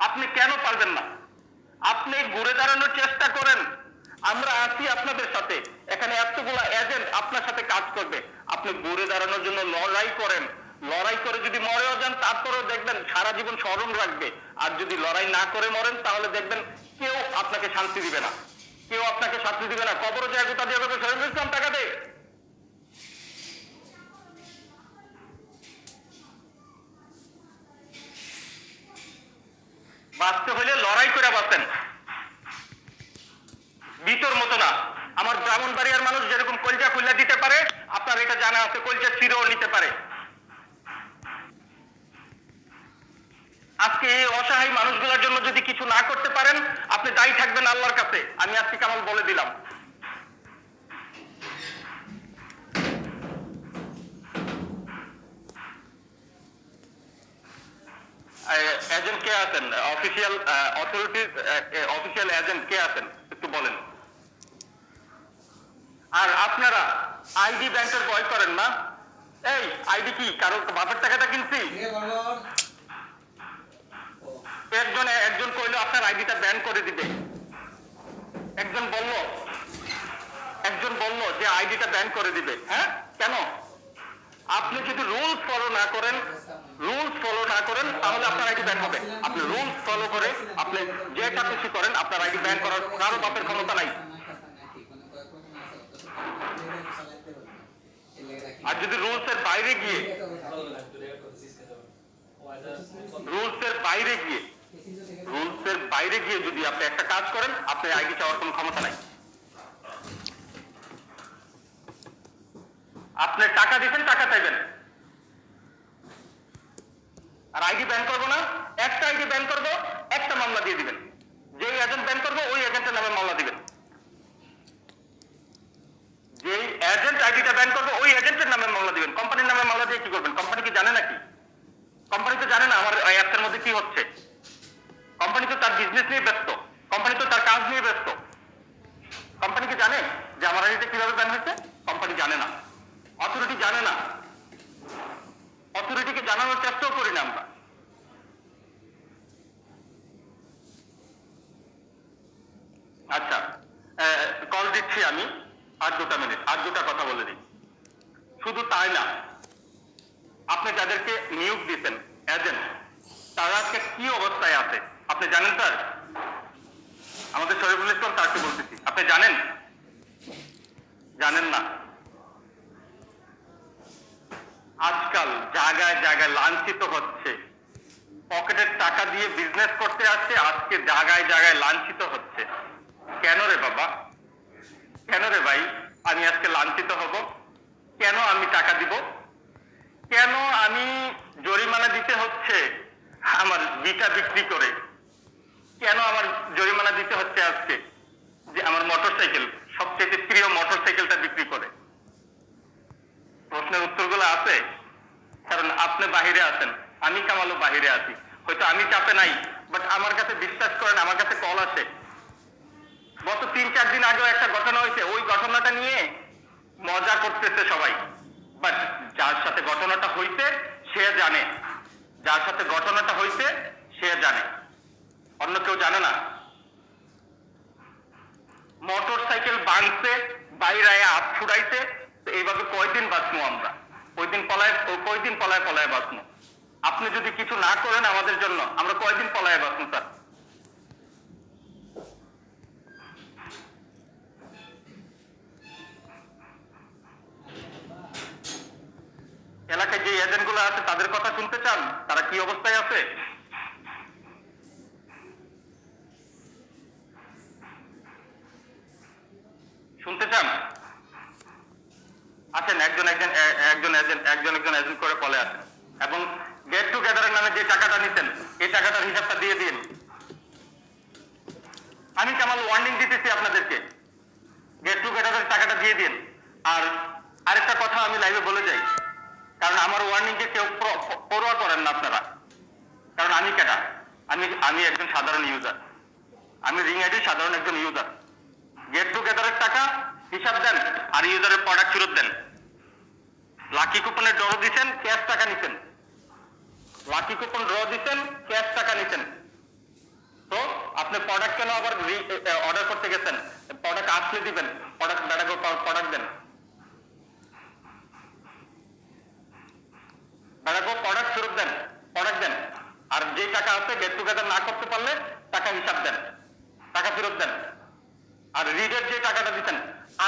আপনি কেন পারবেন না? আপনি ঘুরে দাঁড়ানোর চেষ্টা করেন, আমরা আছি আপনাদের সাথে, এখানে এতগুলা এজেন্ট আপনার সাথে কাজ করবে। আপনি ঘুরে দাঁড়ানোর জন্য লড়াই করেন, লড়াই করে যদি মরেও যান, তারপরেও দেখবেন সারা জীবন স্মরণ রাখবে। আর যদি লড়াই না করে মরেন, তাহলে দেখবেন কেউ আপনাকে শান্তি দিবে না, কবরও যায় গোটা দিয়ে শহীদুল ইসলাম টাকা দেয়। বাঁচতে হলে লড়াই করে বাঁচেন, বিতর মতো না। আমার ব্রাহ্মণবাড়িয়ার মানুষ যেরকম কলজা খুল্লা দিতে পারে, আপনার এটা জানা আছে, কলজা ছিঁড়েও নিতে পারে। আজকে এই অসহায় মানুষগুলোর জন্য যদি কিছু না করতে পারেন, আপনি দায়ী থাকবেন আল্লাহর কাছে। আমি আজকে কামাল বলে দিলাম। এজেন্ট কে আছেন, অফিসিয়াল অথরিটির অফিসিয়াল এজেন্ট কে আছেন একটু বলেন। আর আপনারা আইডি ব্যাংকের ভয় করেন না, এই আইডি কি কারো বাপের টাকাটা কিনছি? একজন কইলো আপনার আইডিটা ব্যান করে দিবে, একজন বলল যে আইডিটা ব্যান করে দিবে। হ্যাঁ, কেন? আপনি যদি রুলস ফলো না করেন তাহলে আপনার আইডি ব্যান হবে। আপনি রুলস ফলো করে আপনি যেটা খুশি করেন, আপনার আইডি ব্যান করার কারো বাপের ক্ষমতা নাই। আর যদি রুলস এর বাইরে গিয়ে যদি আপনি একটা কাজ করেন, আপনার আইডি চাওয়ার কোনো ক্ষমতা নাই। আপনি টাকা দিচ্ছেন, টাকা চাইবেন, আর আইডি ব্যান করবো না। একটা আইডি ব্যান করবো, একটা মামলা দিয়ে দিবেন। যেই এজেন্ট ব্যান করবো ওই এজেন্টের নামে মামলা দিবেন। যেই এজেন্ট আইডিটা ব্যান করবো ওই এজেন্টের নামে মামলা দিবেন। কোম্পানির নামে মামলা দিয়ে কি করবেন? কোম্পানি কি জানে নাকি? কোম্পানি তো জানে না আমার অ্যাপসের মধ্যে কি হচ্ছে। কোম্পানি তো তার বিজনেস নিয়ে ব্যস্ত, কোম্পানি তো তার কাজ নিয়ে ব্যস্ত। কোম্পানি কি জানে যে আমার আইডিটা কিভাবে ব্যান হয়েছে? কোম্পানি জানে না, অথরিটি জানে না। অথরিটিকে জানানোর চেষ্টাও করি না আমরা। আচ্ছা, কল দিচ্ছি আমি, আর 2টা মিনিট, আর 2টা কথা বলে দিই। শুধু তাই না, আপনি যাদেরকে নিয়োগ দিচ্ছেন এজেন্ট, তারা আজকে কি অবস্থায় আছে আপনি জানেন স্যার? আমাদের শরীফুল ইসলাম স্যারকে বলতেছি, আপনি জানেন? জানেন না। আজকাল জায়গায় জায়গায় লাঞ্ছিত হচ্ছে, পকেটের টাকা দিয়ে বিজনেস করতে আসছে, আজকে জায়গায় জায়গায় লাঞ্ছিত হচ্ছে। কেন রে বাবা, কেন রে ভাই আমি আজকে লাঞ্ছিত হব? কেন আমি টাকা দিব? কেন আমি জরিমানা দিতে হচ্ছে আমার বিটা বিক্রি করে? কেন আমার জরিমানা দিতে হচ্ছে আজকে যে আমার মোটরসাইকেল, সবচেয়ে প্রিয় মোটরসাইকেলটা বিক্রি করে? প্রশ্নের উত্তরগুলো আছে, কারণ আপনি বাহিরে আছেন, আমি কামালও বাহিরে আছি। হয়তো আমি চাপে নাই, বাট আমার কাছে বিশ্বাস করেন, আমার কাছে কল আসে। গত 3-4 দিন আগেও একটা ঘটনা হয়েছে, ওই ঘটনাটা নিয়ে মজা করতেছে সবাই, বাট যার সাথে ঘটনাটা হইছে সে জানে, যার সাথে ঘটনাটা হইছে সে জানে, অন্য কেউ জানে না। মোটরসাইকেল বাঁধছে, বাইরে হাত ছুড়াইছে, তো এইভাবে কয়দিন বাঁচবো আমরা? কয়দিন পলায় বাঁচবো? আপনি যদি কিছু না করেন আমাদের জন্য, আমরা কয়দিন পলায় বাঁচবো স্যার? এলাকায় যে এজেন্ট গুলো আছে তাদের কথা শুনতে চান, তারা কি অবস্থায় আছে? শুনতে চান? আছেন একজন এজেন্ট করে কলে আছেন, এবং গেট টুগেদারের নামে যে টাকাটা নিতেন এই টাকাটার হিসাবটা দিয়ে দিন। আমি কামাল ওয়ার্নিং দিতেছি আপনাদেরকে, গেট টুগেদারের টাকাটা দিয়ে দিন। আর আরেকটা কথা আমি লাইভে বলে যাই, কারণ আমার ওয়ার্নিং কে কেউ পরোয়া করেন না আপনারা। কারণ আমি কেটা, আমি একজন সাধারণ ইউজার, আমি রিং আইডি সাধারণ একজন ইউজার। গেট টুগেদারের টাকা হিসাব দেন আর ইউজারের প্রোডাক্ট ফেরত দেন। লাকি কুপনের ড্র দিচ্ছেন, ক্যাশ টাকা নিচ্ছেন। লাকি কুপন ড্র দিচ্ছেন, ক্যাশ টাকা নিচ্ছেন। তো আপনি প্রোডাক্ট কেন আবার অর্ডার করতে গেছেন? প্রোডাক্ট আসলে দিবেন, প্রোডাক্ট দেন, প্রোডাক্ট ফেরত দেন, প্রোডাক্ট দেন। আর যে টাকা আছে গেট টুগেদার না করতে পারলে টাকা হিসাব দেন, টাকা ফেরত দেন। আর রিডের যে টাকাটা দিচ্ছেন,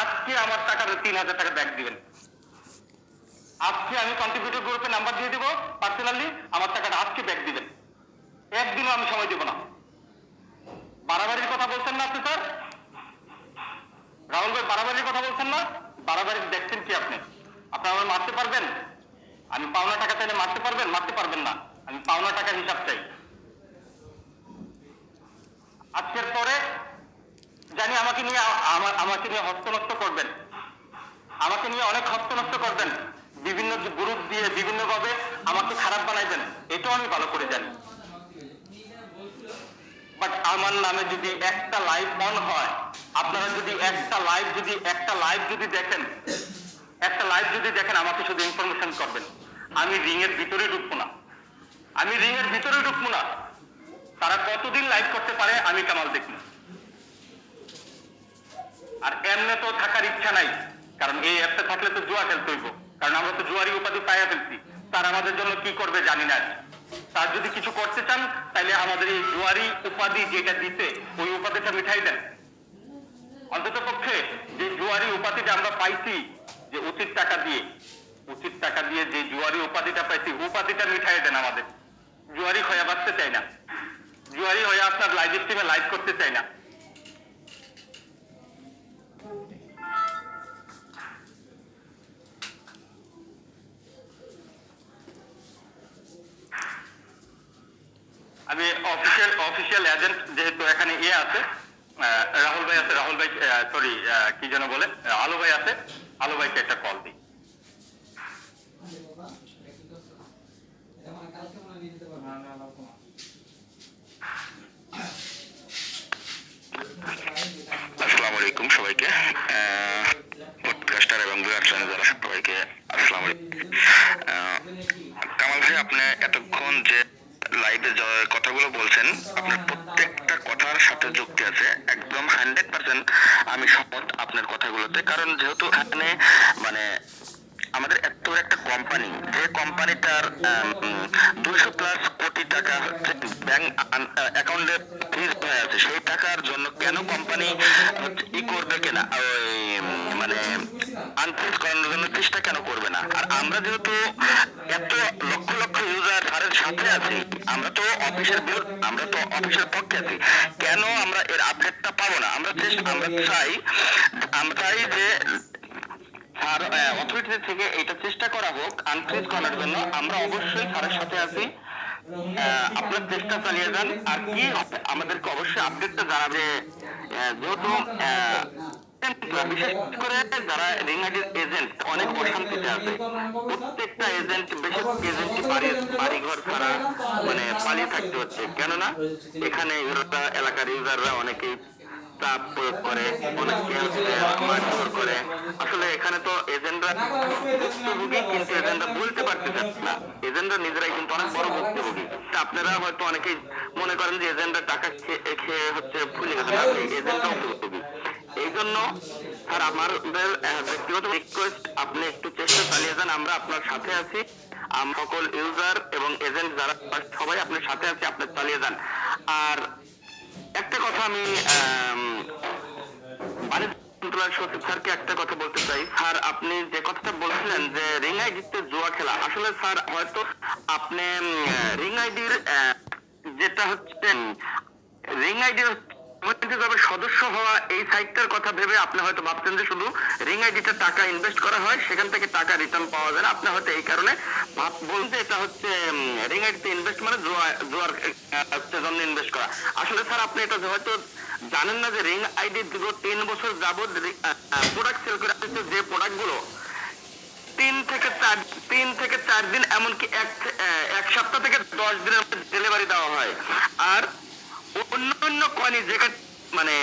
আজকে আমার টাকার 3000 টাকা ব্যাক দিবেন। আজকে আমি কন্ট্রিবিউটর গ্রুপে নাম্বার দিয়ে দিব, পার্সোনালি আমার টাকাটা আজকে ব্যাক দিবেন। একদিনও আমি সময় দেব না। বাড়াবাড়ির কথা বলছেন না আপনি স্যার? রাহুল ভাই বাড়াবাড়ির কথা বলছেন না? বাড়াবাড়ি দেখছেন কি আপনি? আপনি আমার মারতে পারবেন? আমি পাওনা টাকা চাইলে মারতে পারবেন? মারতে পারবেন না। আমি পাওনা টাকার হিসাব চাই। আজকের পরে জানি আমাকে নিয়ে হস্তনষ্ট করবেন, আমাকে নিয়ে অনেক হস্তনষ্ট করবেন, বিভিন্ন গ্রুপ দিয়ে বিভিন্ন ভাবে আমাকে খারাপ বানাইবেন, এটাও আমি ভালো করে জানি। বাট আমার নামে যদি একটা লাইভ অন হয়, আপনারা যদি একটা লাইভ যদি দেখেন, আমাকে শুধু ইনফরমেশন করবেন। আমি রিং এর ভিতরে ঢুকবো না, তারা কতদিন লাইভ করতে পারে আমি কামাল দেখি। আর এমনি তো থাকার ইচ্ছা নাই, কারণ এই অ্যাপটা থাকলে তো জুয়া খেলতে হইব, কারণ আমরা তো জুয়ারি উপাধি পাইয়া ফেলছি। তার আমাদের জন্য কি করবে জানি না। তার যদি কিছু করতে চান তাহলে আমাদের এই জুয়ারি উপাধি যেটা দিতে, ওই উপাধিটা মিঠাই দেন। অন্তত পক্ষে যে জুয়ারি উপাধিটা আমরা পাইছি, যে উচিত টাকা দিয়ে যে জুয়ারি উপাধিটা পাইছি, উপাধিটা মিঠাই দেন আমাদের। জুয়ারি হয়ে বাঁচতে চাই না, জুয়ারি হয়ে আপনার লাইভ স্ট্রিমে লাইভ করতে চাই না। আমি অফিসিয়াল এজেন্ট, যেহেতু এখানে আছে রাহুল ভাই আছে, রাহুল ভাই সরি কি যেন বলে, আলো ভাই আছে, আলো ভাইকে একটা কল দিই। আসসালামু আলাইকুম সবাইকে, পডকাস্টার এবং যারা সবাইকে আসসালামু আলাইকুম। কামাল ভাই, আপনি এতক্ষণ যে লাইভে কথাগুলো বলছেন, আপনার প্রত্যেকটা কথার সাথে যুক্তি আছে, একদম 100% আমি সহমত আপনার কথাগুলোতে। কারণ যেহেতু এখানে মানে আমাদের এত একটা কোম্পানি, যে কোম্পানিটার 200+ কোটি টাকা হচ্ছে ব্যাংক অ্যাকাউন্টে ফ্রিজ হয়ে আছে, সেই টাকার জন্য কেন কোম্পানি ই করবে কিনা, ওই মানে আনফ্রিজ করানোর জন্য চেষ্টা কেন করবে না? আর আমরা যেহেতু এত লক্ষ লক্ষ ইউজার স্যারের সাথে আছি, আমরা তো অফিসের পক্ষে আছি, কেন আমরা এর আপডেটটা পাবো না? আমরা চাই যে আর অথরিটি থেকে এটা চেষ্টা করা হোক আনফ্রিজ করার জন্য। আমরা অবশ্যই স্যারের সাথে আছি, আপনার চেষ্টা চালিয়ে যান। আর কি আমাদেরকে অবশ্যই আপডেটটা জানাবে, যেহেতু বিশেষ করে যারা রিং আইডির এজেন্ট অনেক অশান্তিতে আছে। প্রত্যেকটা এজেন্ট, বেশিরভাগ এজেন্টই বাড়িঘর ছাড়া মানে পালিয়ে থাকতে হচ্ছে, কেননা এখানে এলাকার ইউজাররা অনেকেই চাপ প্রয়োগ করে, অনেকে মারধর করে। আসলে এখানে তো এজেন্টরা ভুক্তভোগী, কিন্তু এজেন্টরা বলতে পারতেছে না, এজেন্টরা নিজেরাই কিন্তু অনেক বড় ভুক্তভোগী। আপনারা হয়তো অনেকেই মনে করেন যে এজেন্টরা টাকা খেয়ে হচ্ছে ভুলে গেছে, না, এজেন্টরাও ভুক্তভোগী। এই জন্য স্যার আমাদের ব্যক্তিগত রিকোয়েস্ট, আপনি একটু চেষ্টা চালিয়ে যান, আমরা আপনার সাথে আছি। সকল ইউজার এবং এজেন্ট যারা সবাই আপনার সাথে আছে, আপনি চালিয়ে যান। আর একটা কথা আমি সচিব স্যারকে একটা কথা বলতে চাই। স্যার, আপনি যে কথাটা বলছিলেন যে রিং আইডিতে জুয়া খেলা, আসলে স্যার হয়তো আপনি রিং আইডির যেটা হচ্ছে রিং আইডির সদস্য হওয়া, এই সাইটটার কথা ভেবে আপনি হয়তো ভাবছেন যে শুধু রিং আইডিতে টাকা ইনভেস্ট করা হয়, সেখান থেকে টাকা রিটার্ন পাওয়া যায় না। আপনি হয়তো এই কারণে বলতে এটা হচ্ছে রিং আইডিতে ইনভেস্ট মানে জুয়ার জন্য ইনভেস্ট করা। আসলে স্যার আপনি এটা হয়তো জানেন না যে রিং আইডি দীর্ঘ 3 বছর যাবত প্রোডাক্ট সেল করে আসছে, যে প্রোডাক্ট গুলো 3 থেকে 4 দিন, এমনকি এক সপ্তাহ থেকে 10 দিনের মধ্যে ডেলিভারি দেওয়া হয়। আর অন্য কয়েনি যেখানে মানে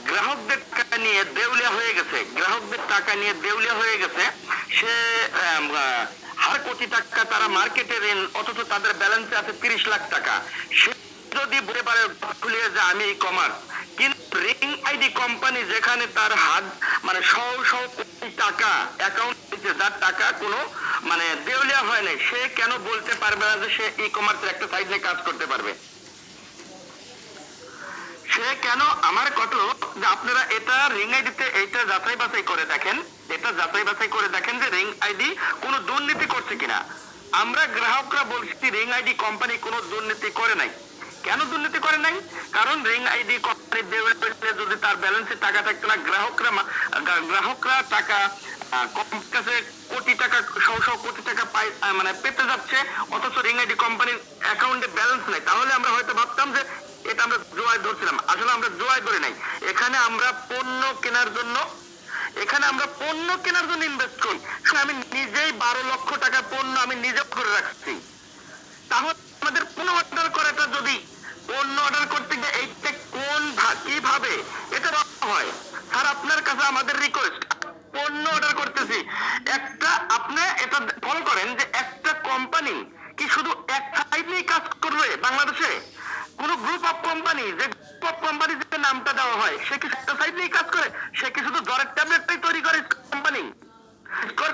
গ্রাহকদের টাকা নিয়ে দেউলিয়া হয়ে গেছে, সে হাজার কোটি টাকা তারা মার্কেটে ঋণ, অথচ তাদের ব্যালেন্সে আছে 30 লাখ টাকা। সে যদি বলে পারে খুলিয়ে যে আমি ই-কমার্স, কিন্তু রিং আইডি কোম্পানি যেখানে তার হাত মানে শো কোটি টাকা অ্যাকাউন্ট, যার টাকা কোনো মানে দেউলিয়া হয় নাই, সে কেন বলতে পারবে না যে সে ই-কমার্সের একটা সাইড নিয়ে কাজ করতে পারবে? সে কেন? আমার কত যে আপনারা এটা রিং আইডিতে এইটা যাচাই বাছাই করে দেখেন যে রিং আইডি কোনো দুর্নীতি করছে কিনা। আমরা গ্রাহকরা বলছি রিং আইডি কোম্পানি কোনো দুর্নীতি করে নাই। কেন দুর্নীতি করে নাই? কারণ রিং আইডি কোম্পানি যদি তার ব্যালেন্সে টাকা থাকতো না, গ্রাহকরা টাকা কাছে কোটি টাকা, শো কোটি টাকা মানে পেতে যাচ্ছে, অথচ রিং আইডি কোম্পানির অ্যাকাউন্টে ব্যালেন্স নাই। তাহলে আমরা হয়তো ভাবতাম যে এটা আমরা জোয়ায় ধরছিলাম। আসলে আমরা জোয়ায় ধরে নাই, এখানে আমরা পণ্য কেনার জন্য ইনভেস্ট করি। আমি নিজেই 12 লক্ষ টাকা পণ্য আমি নিজে করে রাখছি। তাহলে আমাদের পণ্য অর্ডার করাটা, যদি পণ্য অর্ডার করতে গিয়ে এইটা কিভাবে এটা হয়? স্যার আপনার কাছে আমাদের রিকোয়েস্ট, পণ্য অর্ডার করতেছি, আপনি এটা ফলো করেন যে একটা কোম্পানি কি শুধু এক সাইড নিয়ে কাজ করবে বাংলাদেশে? কোন গ্রুপ অফ কোম্পানি, যে গ্রুপ অফ কোম্পানি যে নামটা দেওয়া হয়, সে কি একটা সাইড নিয়ে কাজ করে? সে কি শুধু জ্বরের ট্যাবলেটটাই তৈরি করে কোম্পানি?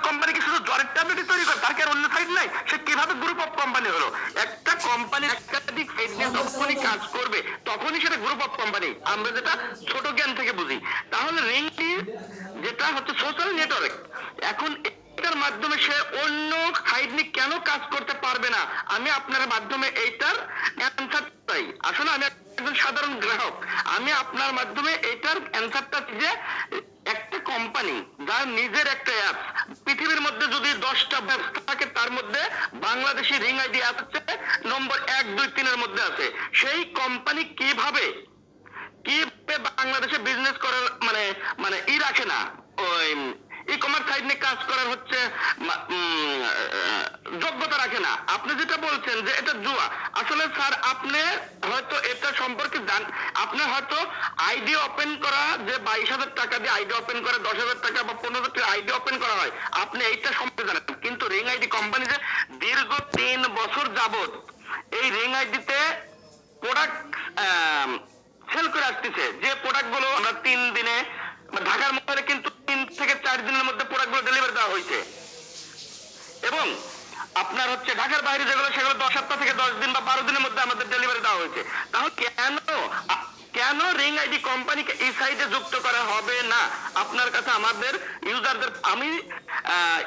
কোম্পানি কি শুধু জ্বরের ট্যাবলেটই তৈরি করে, তার কি আর অন্য সাইড নাই? সে কিভাবে গ্রুপ অফ কোম্পানি হলো? একটা কোম্পানি একাধিক সাইড নিয়ে যখনই কাজ করবে, তখনই সেটা গ্রুপ অফ কোম্পানি, আমরা যেটা ছোট জ্ঞান থেকে বুঝি। তাহলে রিংটি যেটা হচ্ছে সোশ্যাল নেটওয়ার্ক, এখন এইটার মাধ্যমে সে অন্য সাইড নিয়ে কেন কাজ করতে পারবে না? আমি আপনার মাধ্যমে এইটার অ্যান্সার চাই। আসলে আমি একজন সাধারণ গ্রাহক, আমি আপনার মাধ্যমে এইটার অ্যান্সারটা যে একটা কোম্পানি যার নিজের একটা অ্যাপ, পৃথিবীর মধ্যে যদি 10টা ব্যবসা থাকে তার মধ্যে বাংলাদেশি রিং আইডি অ্যাপ হচ্ছে নম্বর 1, 2, 3-এর মধ্যে আছে। সেই কোম্পানি কিভাবে বাংলাদেশে বিজনেস করার মানে মানে রাখে না, ওই ই কমার্স সাইড নিয়ে কাজ করার হচ্ছে যোগ্যতা রাখে না? আপনি যেটা বলছেন যে এটা জুয়া, আসলে স্যার আপনি হয়তো এটা সম্পর্কে আপনি হয়তো আইডি ওপেন করা যে 22,000 টাকা দিয়ে আইডি ওপেন করে 10,000 টাকা বা 15,000 টাকা আইডি ওপেন করা হয়, আপনি এইটা সম্পর্কে জানেন। কিন্তু রিং আইডি কোম্পানি যে দীর্ঘ 3 বছর যাবত এই রিং আইডিতে প্রোডাক্ট সেল করে আসতেছে, যে প্রোডাক্ট গুলো আমরা 3 দিনে ঢাকার মধ্যে কিন্তু 3 থেকে 4 দিনের মধ্যে প্রোডাক্ট গুলো ডেলিভারি দেওয়া হয়েছে, এবং আপনার হচ্ছে ঢাকার বাইরে যেগুলো সেগুলো 10 সপ্তাহ থেকে 10 দিন বা 12 দিনের মধ্যে আমাদের ডেলিভারি দেওয়া হয়েছে। তাহলে কেন রিং আইডি কোম্পানিকে এই সাইডে যুক্ত করা হবে না? আপনার কাছে আমাদের ইউজারদের, আমি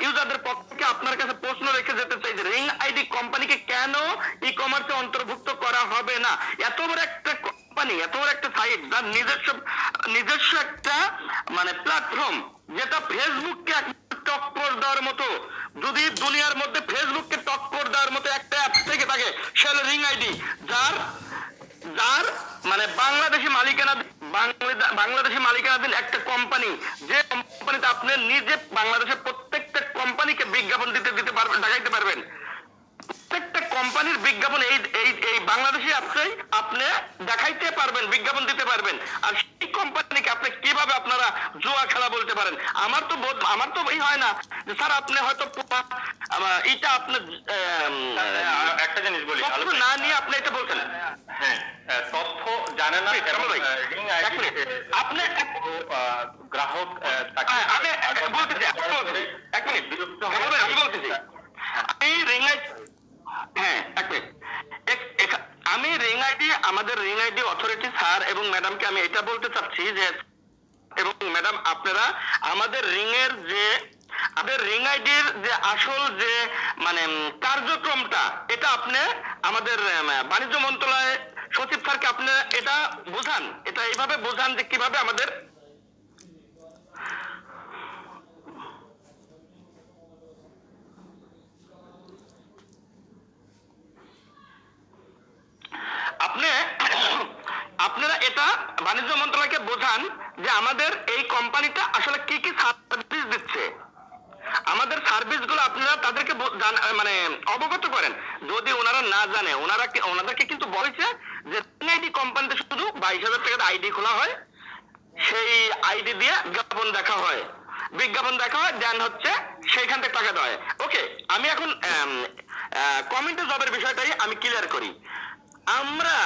ইউজারদের পক্ষ থেকে আপনার কাছে প্রশ্ন রেখে যেতে চাই যে রিং আইডি কোম্পানিকে কেন ই কমার্সে অন্তর্ভুক্ত করা হবে না? এত বড় একটা কোম্পানি, এত বড় একটা সাইট, যার নিজস্ব একটা মানে প্ল্যাটফর্ম, যেটা ফেসবুককে টক্কর দেওয়ার মতো, যদি দুনিয়ার মধ্যে ফেসবুককে টক্কর দেওয়ার মতো একটা অ্যাপ থেকে থাকে সে রিং আইডি, যার যার মানে বাংলাদেশি মালিকানাধীন একটা কোম্পানি, যে কোম্পানিতে আপনি নিজে বাংলাদেশের প্রত্যেকটা কোম্পানিকে বিজ্ঞাপন দিতে পারবেন, দেখাইতে পারবেন। প্রত্যেকটা কোম্পানির বিজ্ঞাপন এই বাংলাদেশি অ্যাপসেই আপনি দেখাইতে পারবেন, বিজ্ঞাপন দিতে পারবেন। আর সেই কোম্পানিকে আপনি কিভাবে আপনারা জুয়া খেলা বলতে পারেন? আমার তো এই হয় না যে স্যার আপনি হয়তো এটা আপনি একটা জিনিস বলি, না নিয়ে আপনি এটা বলছেন। হ্যাঁ, তথ্য জানে না আপনি গ্রাহক আমি বলতেছি, এক মিনিট আমি বলতেছি, আমি রিং আইডি, হ্যাঁ এক মিনিট, আমি রিং আইডি, আমাদের রিং আইডি অথরিটি স্যার এবং ম্যাডামকে আমি এটা বলতে চাচ্ছি যে, এবং ম্যাডাম আপনারা আমাদের রিং আইডির যে আসল যে মানে কার্যক্রমটা, এটা আপনি আমাদের বাণিজ্য মন্ত্রণালয় সচিব স্যারকে আপনি এটা বোঝান, এটা এইভাবে বোঝান যে কিভাবে আমাদের আপনারা এটা বাণিজ্য মন্ত্রণালয়কে বোঝান যে আমাদের এই কোম্পানিটা আসলে কি কি সার্ভিস দিচ্ছে, আমাদের সার্ভিস গুলো আপনারা তাদেরকে মানে অবগত করেন। যদি ওনারা না জানে, ওনাদেরকে কিন্তু বলেছে যে আইডি কোম্পানিতে শুধু 22,000 টাকার আইডি খোলা হয়, সেই আইডি দিয়ে বিজ্ঞাপন দেখা হয়, দেন হচ্ছে সেইখান থেকে টাকা দেওয়া হয়। ওকে, আমি এখন কমেন্টে জবের বিষয়টাই আমি ক্লিয়ার করি। আমরা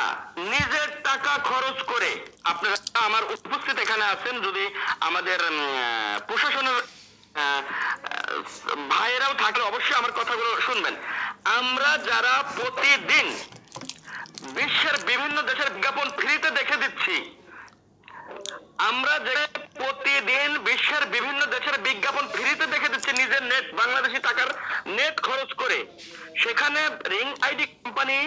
নিজের টাকা খরচ করে, আপনারা আমার উপস্থিত এখানে আছেন, যদি আমাদের প্রশাসনের ভাইয়েরাও থাকলে অবশ্যই আমার কথাগুলো শুনবেন। আমরা যারা প্রতিদিন বিশ্বের বিভিন্ন দেশের বিজ্ঞাপন ফ্রিতে দেখে দিচ্ছি, আমরা যে প্রতিদিন বিশ্বের বিভিন্ন দেশের বিজ্ঞাপন ফ্রিতে দেখে দিচ্ছি নিজের নেট, বাংলাদেশি টাকার নেট খরচ করে, সেখানে রিং আইডি কোম্পানি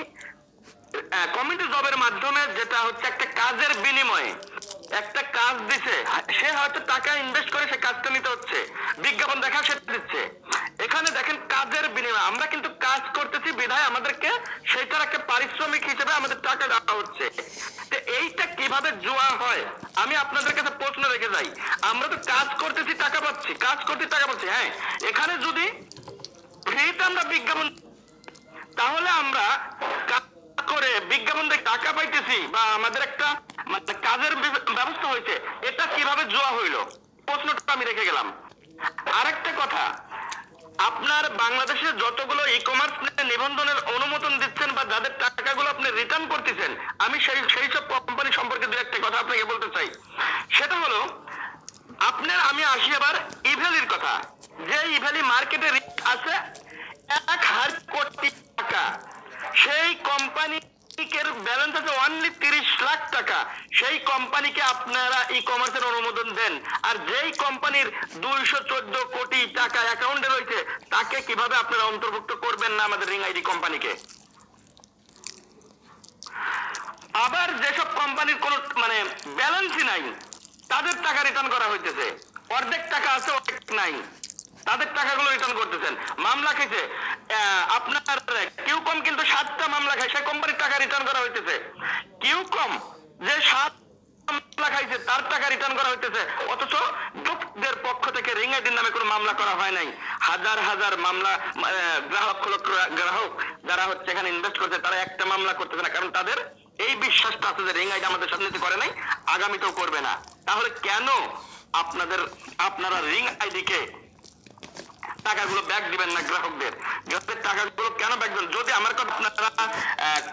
কমিউনিটি জবের মাধ্যমে, যেটা হচ্ছে একটা কাজের বিনিময়ে একটা কাজ দিছে, সে হয়তো টাকা ইনভেস্ট করে সে কাজটা নিতে হচ্ছে, বিজ্ঞাপন দেখা সে দিচ্ছে। এখানে দেখেন কাজের বিনিময়ে আমরা কিন্তু কাজ করতেছি, বিধায় আমাদেরকে সেটার একটা পারিশ্রমিক হিসেবে আমাদের টাকা দেওয়া হচ্ছে। তো এইটা কিভাবে জুয়া হয়? আমি আপনাদের কাছে প্রশ্ন রেখে যাই, আমরা তো কাজ করতেছি টাকা পাচ্ছি, হ্যাঁ, এখানে যদি ফ্রিতে আমরা বিজ্ঞাপন, তাহলে আমরা করে বিজ্ঞাপন দিয়ে টাকা পাইতেছি বা আমাদের একটা মানে কাজের ব্যবস্থা হয়েছে, এটা কিভাবে জুয়া হইলো? প্রশ্নটা আমি রেখে গেলাম। আরেকটা কথা, আপনার বাংলাদেশে যতগুলো ই কমার্স নিবন্ধনের অনুমোদন দিচ্ছেন বা যাদের টাকাগুলো আপনি রিটার্ন করতেছেন, আমি সেই সব কোম্পানি সম্পর্কে দু একটা কথা আপনাকে বলতে চাই। সেটা হলো, আমি আসি আবার ইভ্যালির কথা, যে ইভ্যালি মার্কেটে আছে 1,000 কোটি টাকা, সেই কোম্পানি কোম্পানির ব্যালেন্স আছে অনলি 30 লাখ টাকা, সেই কোম্পানিকে আপনারা ই কমার্সের অনুমোদন দেন, আর যেই কোম্পানির 214 কোটি টাকা অ্যাকাউন্টে রয়েছে তাকে কিভাবে আপনারা অন্তর্ভুক্ত করবেন না আমাদের রিং আইডি কোম্পানিকে? আবার যেসব কোম্পানির কোনো মানে ব্যালেন্সই নাই তাদের টাকা রিটার্ন করা হইতেছে, অর্ধেক টাকা আছে অর্ধেক নাই, তাদের টাকাগুলো রিটার্ন করতেছেন। মামলা খেয়েছে আপনার কিউকম কিন্তু 7টা মামলা খায়, সেই কোম্পানির টাকা রিটার্ন করা হইতেছে। কিউকম যে 7 মামলা খাইছে তার টাকা রিটার্ন করা হইতেছে, অথচ গ্রাহকদের পক্ষ থেকে রিং আইডির নামে কোনো মামলা করা হয় নাই। হাজার হাজার মামলা গ্রাহক যারা হচ্ছে এখানে ইনভেস্ট করছে তারা একটা মামলা করতেছে না, কারণ তাদের এই বিশ্বাসটা আছে যে রিং আইডি আমাদের সাথে করে নাই, আগামীতেও করবে না। তাহলে কেন আপনারা রিং আইডিকে টাকাগুলো ব্যাক দিবেন না? গ্রাহকদের টাকাগুলো কেন ব্যাক দিবেন? যদি আমার কথা আপনারা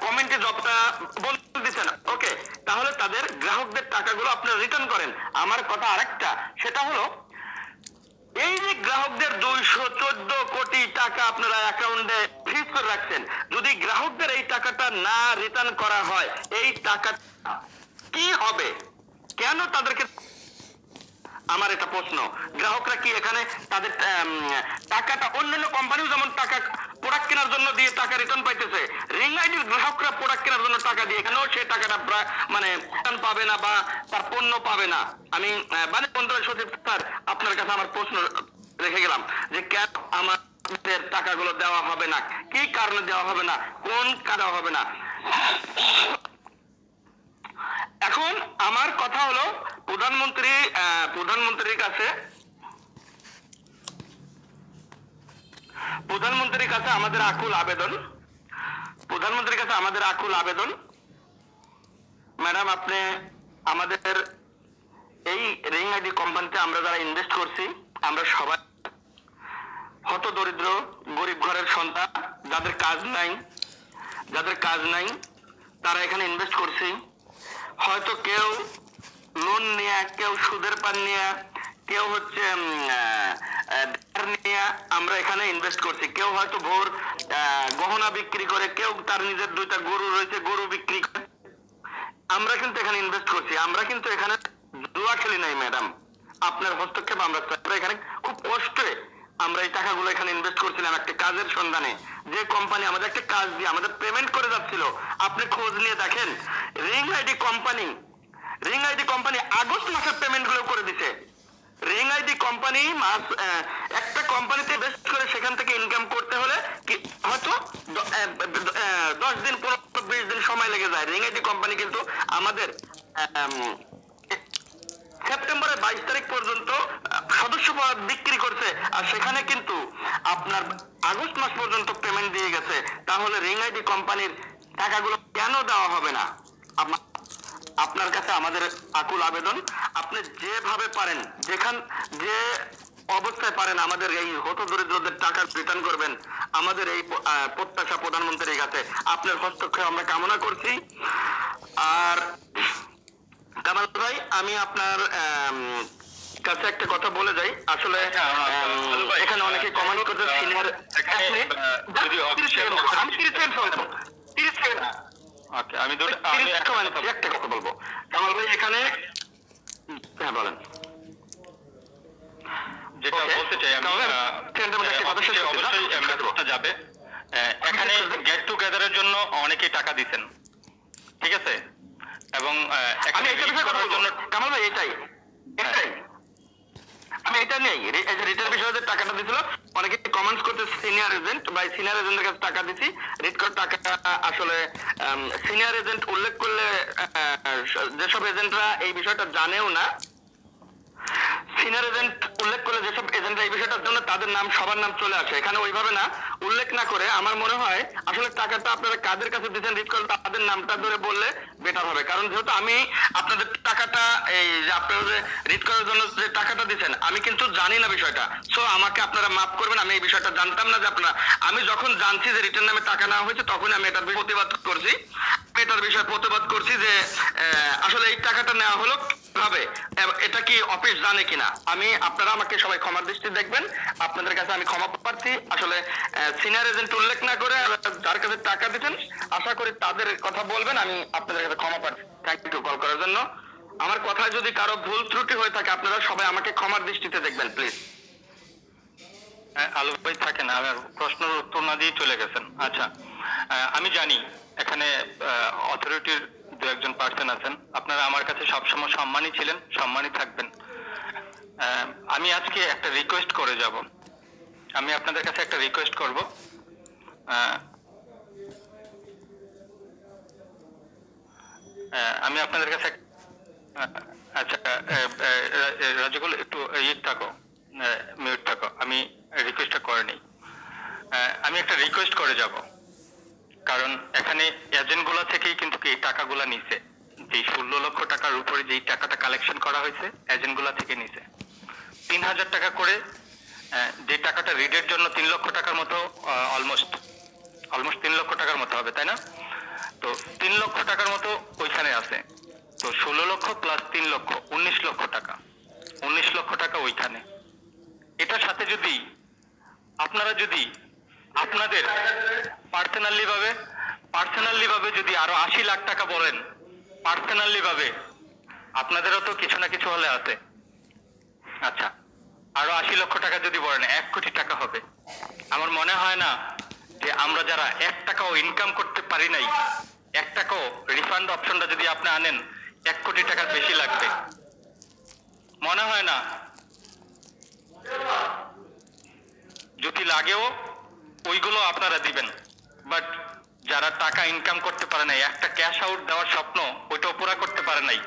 কমেন্টে যতটা বলতে দিচ্ছেন ওকে, তাহলে তাদের গ্রাহকদের টাকাগুলো আপনারা রিটার্ন করেন। আমার কথা আরেকটা, সেটা হলো এই যে গ্রাহকদের 214 কোটি টাকা আপনারা অ্যাকাউন্টে ফ্রিজ করে রাখছেন, যদি গ্রাহকদের এই টাকাটা না রিটার্ন করা হয় এই টাকা কি হবে? কেন তাদেরকে, আমার এটা প্রশ্ন, গ্রাহকরা কি এখানে তাদের টাকাটা অন্যান্য কোম্পানিও যেমন টাকা প্রোডাক্ট কেনার জন্য দিয়ে টাকা রিটার্ন পাইতেছে, রিং আইডির গ্রাহকরা প্রোডাক্ট কেনার জন্য টাকা দিয়ে এখানেও সেই টাকাটা মানে রিটার্ন পাবে না বা তার পণ্য পাবে না। আমি মানে মন্ত্রণালয় সচিব স্যার আপনার কাছে আমার প্রশ্ন রেখে গেলাম যে কেন আমাদের টাকাগুলো দেওয়া হবে না, কি কারণে দেওয়া হবে না, কোন কারণে দেওয়া হবে না? এখন আমার কথা হলো প্রধানমন্ত্রীর কাছে আমাদের আকুল আবেদন, ম্যাডাম আপনি আমাদের এই রিং আইডি কোম্পানিতে আমরা যারা ইনভেস্ট করছি আমরা সবাই হত দরিদ্র গরিব ঘরের সন্তান, যাদের কাজ নাই তারা এখানে ইনভেস্ট করছি। হয়তো কেউ লোন নিয়ে, কেউ সুদের পান নিয়ে, কেউ হচ্ছে নিয়ে আমরা এখানে ইনভেস্ট করছি। কেউ হয়তো ভোর গহনা বিক্রি করে, কেউ তার নিজের 2টা গরু রয়েছে গরু বিক্রি করে আমরা কিন্তু এখানে ইনভেস্ট করছি। আমরা কিন্তু এখানে জুয়া খেলি নাই ম্যাডাম, আপনার হস্তক্ষেপ আমরা এখানে খুব কষ্টে আমরা এই টাকাগুলো এখানে ইনভেস্ট করছিলাম একটা কাজের সন্ধানে। যে কোম্পানি আমাদের একটা কাজ দিয়ে আমাদের পেমেন্ট করে যাচ্ছিল, আপনি খোঁজ নিয়ে দেখেন রিং আইডি কোম্পানি আগস্ট মাসের পেমেন্ট গুলো করে দিছে। রিং আইডি কোম্পানি একটা কোম্পানিতে ইনভেস্ট করে সেখান থেকে ইনকাম করতে হলে কি হয়তো 10 দিন 15-20 দিন সময় লেগে যায়। রিং আইডি কোম্পানি কিন্তু আমাদের সেপ্টেম্বরের 22 তারিখ পর্যন্ত সদস্য বিক্রি করছে, আর সেখানে কিন্তু আপনার আগস্ট মাস পর্যন্ত পেমেন্ট দিয়ে গেছে। তাহলে রিং আইডি কোম্পানির টাকাগুলো কেন দেওয়া হবে না? আপনার কাছে আমাদের আকুল আবেদন, আপনি যেভাবে পারেন যে অবস্থায় পারেন আমাদের এই হত দরিদ্রদের টাকা রিটার্ন করবেন, আমাদের এই প্রত্যাশা প্রধানমন্ত্রীর কাছে আপনার হস্তক্ষেপ আমরা কামনা করছি। আর কামাল ভাই আমি আপনার কাছে একটা কথা বলে যাই, আসলে এখানে অনেকে কমেন্ট করতে সিনিয়র আমি একটা কথা বলবো কামাল ভাই এখানে, হ্যাঁ বলেন। যেটা বলতে চাই আমি অবশ্যই যাবে, এখানে গেট টুগেদারের জন্য অনেকেই টাকা দিচ্ছেন, ঠিক আছে, এবং আমি এটা বিষয়ে কথা বলবো কামাল ভাই, এটাই আমি এটা নেই রিটের বিষয়ে যে টাকাটা দিছিল অনেকে কমেন্টস করতে সিনিয়র এজেন্ট বা সিনিয়র এজেন্টের কাছে টাকা দিছি, রিট করার টাকাটা আসলে সিনিয়র এজেন্ট উল্লেখ করলে যেসব এজেন্টরা এই বিষয়টা জানেও না, সিনিয়র এজেন্ট উল্লেখ করলে যেসব এজেন্টরা এই বিষয়টার জন্য তাদের নাম সবার নাম চলে আসে, এখানে ওইভাবে না উল্লেখ না করে আমার মনে হয় আসলে টাকাটা আপনারা কাদের কাছে দিচ্ছেন রিট করে তাদের নামটা ধরে বললে বেটার হবে। কারণ যেহেতু আমি আপনাদের টাকাটা এই যে আপনারা যে রিট করার জন্য যে টাকাটা দিচ্ছেন আমি কিন্তু জানি না বিষয়টা, সো আমাকে আপনারা মাফ করবেন, আমি এই বিষয়টা জানতাম না যে আপনারা, আমি যখন জানছি যে রিটার্ন নামে টাকা নেওয়া হয়েছে তখন আমি এটার প্রতিবাদ করছি যে আসলে এই টাকাটা নেওয়া হলো হবে এটা কি অফিস জানে কিনা, আমি আপনারা আমাকে সবাই ক্ষমার দৃষ্টি দেখবেন, আপনাদের কাছে আমি ক্ষমা প্রার্থী। আসলে সিনিয়র এজেন্ট উল্লেখ না করে যার কাছে টাকা দিচ্ছেন আশা করি তাদের কথা বলবেন, আমি আপনাদের কাছে ক্ষমা প্রার্থী। থ্যাংক ইউ কল করার জন্য। আমার কথায় যদি কারো ভুল ত্রুটি হয়ে থাকে আপনারা সবাই আমাকে ক্ষমার দৃষ্টিতে দেখবেন প্লিজ। আলু ভাই থাকেন, আমার প্রশ্নের উত্তর না দিয়ে চলে গেছেন। আচ্ছা, আমি জানি এখানে অথরিটির দু একজন পার্সন আছেন, আপনারা আমার কাছে সবসময় সম্মানী ছিলেন, সম্মানী থাকবেন। আমি আজকে একটা রিকোয়েস্ট করে যাব, আমি আপনাদের কাছে একটা রিকোয়েস্ট করব। আমি আপনাদের কাছে আচ্ছা, রাজকুল একটু থাকো, মিউট থাকো, আমি রিকোয়েস্টটা করে নিই। আমি একটা রিকোয়েস্ট করে যাব, কারণ এখানে এজেন্টগুলা থেকেই কিন্তু এই টাকাগুলা নিছে, যে 16 লক্ষ টাকার উপরে যেই টাকাটা কালেকশন করা হয়েছে এজেন্টগুলা থেকে নিছে 3000 টাকা করে। যে টাকাটা রিডের জন্য 3 লক্ষ টাকার মতো, অলমোস্ট 3 লক্ষ টাকার মতো হবে, তাই না? তো 3 লক্ষ টাকার মতো ওইখানে আছে। তো 16 লক্ষ প্লাস 3 লক্ষ 19 লক্ষ টাকা, 19 লক্ষ টাকা ওইখানে। এটার সাথে যদি আপনারা যদি আপনাদের পার্সোনালি ভাবে যদি আরো 80 লাখ টাকা বলেন, পার্সোনালি ভাবে আপনাদেরও তো কিছু না কিছু হলে আছে। আচ্ছা, আরো 80 লক্ষ টাকা যদি বলেন 1 কোটি টাকা হবে। আমার মনে হয় না যে আমরা যারা 1 টাকাও ইনকাম করতে পারি নাই, 1 টাকাও রিফান্ড অপশনটা যদি আপনি আনেন 1 কোটি টাকার বেশি লাগবে, মনে হয় না। যদি লাগেও ওইগুলো আপনারা দিবেন, বাট যারা টাকা ইনকাম করতে পারে নাই, একটা ক্যাশ আউট দেওয়ার স্বপ্ন ওইটাও পুরা করতে পারে নাই,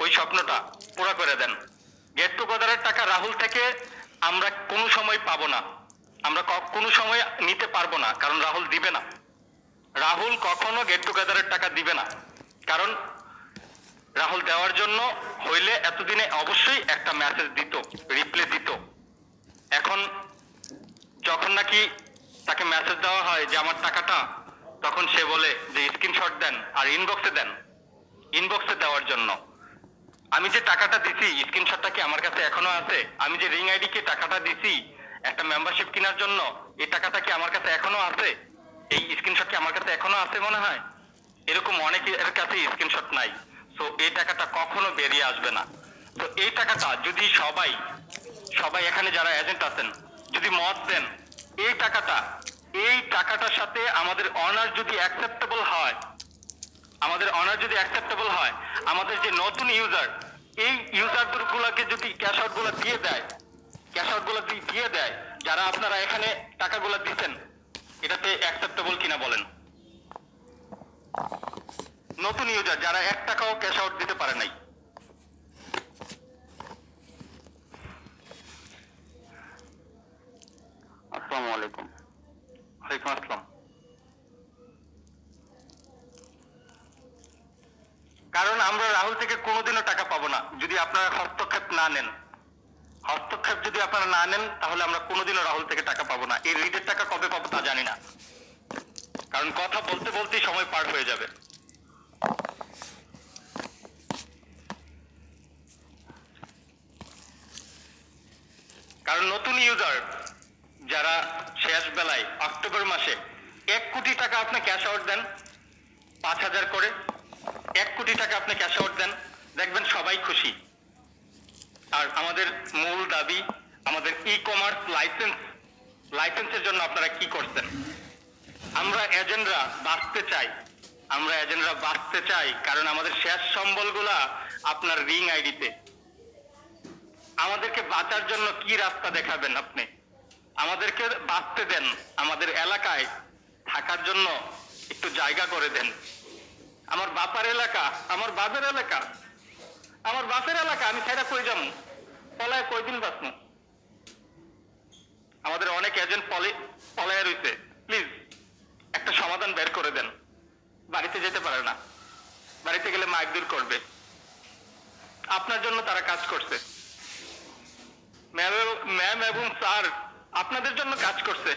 ওই স্বপ্নটা পুরা করে দেন। গেট টুগেদারের টাকা রাহুল থেকে আমরা কোনো সময় পাবো না, আমরা কোনো সময় নিতে পারবো না, কারণ রাহুল দিবে না। রাহুল কখনো গেট টুগেদারের টাকা দিবে না, কারণ রাহুল দেওয়ার জন্য হইলে এতদিনে অবশ্যই একটা মেসেজ দিত, রিপ্লে দিত। এখন যখন নাকি তাকে মেসেজ দেওয়া হয় যে আমার টাকাটা, তখন সে বলে যে স্ক্রিনশট দেন আর ইনবক্সে দেন। ইনবক্সে দেওয়ার জন্য আমি যে টাকাটা দিছি স্ক্রিনশটটা কি আমার কাছে এখনো আছে? আমি যে রিং আইডি কে টাকাটা দিছি একটা মেম্বারশিপ কেনার জন্য, এই টাকাটা কি আমার কাছে এখনো আছে? এই স্ক্রিনশট কি আমার কাছে এখনো আছে মনে হয়? এরকম অনেকের কাছে স্ক্রিনশট নাই। সো এই টাকাটা কখনো বেরিয়ে আসবে না। তো এই টাকাটা যদি সবাই এখানে যারা এজেন্ট আছেন যদি মত দেন, এই টাকাটার সাথে আমাদের অনার যদি অ্যাকসেপ্টেবল হয়, আমাদের যে নতুন ইউজার, এই ইউজারদের গুলাকে যদি ক্যাশ আউট গুলা দিয়ে দেয়, যারা আপনারা এখানে টাকাগুলা দিচ্ছেন, এটাতে অ্যাকসেপ্টেবল কিনা বলেন। নতুন ইউজার যারা 1 টাকাও ক্যাশ আউট দিতে পারে নাই। আসসালামু আলাইকুম। ওয়ালাইকুম আসসালাম। কারণ আমরা রাহুল থেকে কোনোদিনও টাকা পাবো না যদি আপনারা হস্তক্ষেপ না নেন। যদি আপনারা না নেন তাহলে আমরা কোনোদিনও রাহুল থেকে টাকা পাবো না। এই রিডের টাকা কবে পাবো তা জানি না, কারণ কথা বলতে বলতেই সময় পার হয়ে যাবে। কারণ নতুন ইউজার যারা শেষ বেলায় অক্টোবর মাসে 1 কোটি টাকা আপনি ক্যাশ আউট দেন, 5000 করে 1 কোটি টাকা আপনি ক্যাশ আউট দেন, দেখবেন সবাই খুশি। আর আমাদের মূল দাবি আমাদের ই-কমার্স লাইসেন্সের জন্য আপনারা কি করছেন? আমরা এজেন্টরা বাঁচতে চাই, কারণ আমাদের শেষ সম্বলগুলা আপনার রিং আইডিতে। আমাদেরকে বাঁচার জন্য কি রাস্তা দেখাবেন আপনি? আমাদেরকে বাঁচতে দেন, আমাদের এলাকায় থাকার জন্য একটু জায়গা করে দেন। আমার বাপের এলাকা আমি ছেড়ে কই যাবো? পলায় কয়দিন বাঁচবো? আমাদের অনেক এজেন্ট পলায় রইছে, প্লিজ একটা সমাধান বের করে দেন। বাড়িতে যেতে পারে না, বাড়িতে গেলে মারধর করবে। আপনার জন্য তারা কাজ করছে, ম্যাম এবং স্যার আপনাদের জন্য কাজ করছে।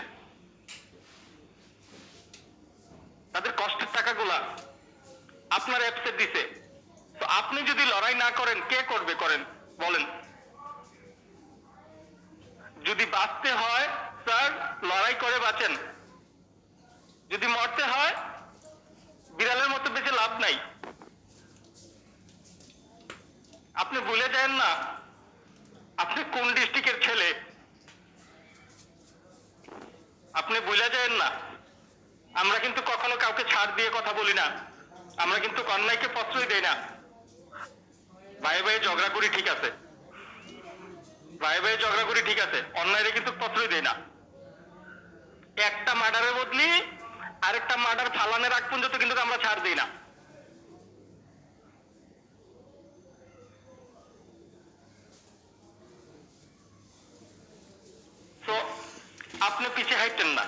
তাদের কষ্টের টাকাগুলা আপনার অ্যাপসে দিছে, তো আপনি যদি লড়াই না করেন কে করবে? করেন, বলেন। যদি বাঁচতে হয় স্যার, লড়াই করে বাঁচেন। যদি মরতে হয়, বিড়ালের মতো বেঁচে লাভ নাই। আপনি ভুলে যান না আপনি কোন ডিস্ট্রিক্টের ছেলে। আপনি ভুলে যান না আমরা কিন্তু কখনো কাউকে ছাড় দিয়ে কথা বলি না। আমরা কিন্তু অন্যায়কে প্রশ্রয় দেই না। ভাই ভাই ঝগড়া করি ঠিক আছে, ভাই ভাই ঝগড়া করি ঠিক আছে, অন্যায়রে কিন্তু প্রশ্রয় দেই না। একটা মার্ডারের বদলি আরেকটা মার্ডার ফালানের আগ পর্যন্ত কিন্তু আমরা ছাড় দিই না। তো আপনি পিছিয়ে হাঁটতেন না।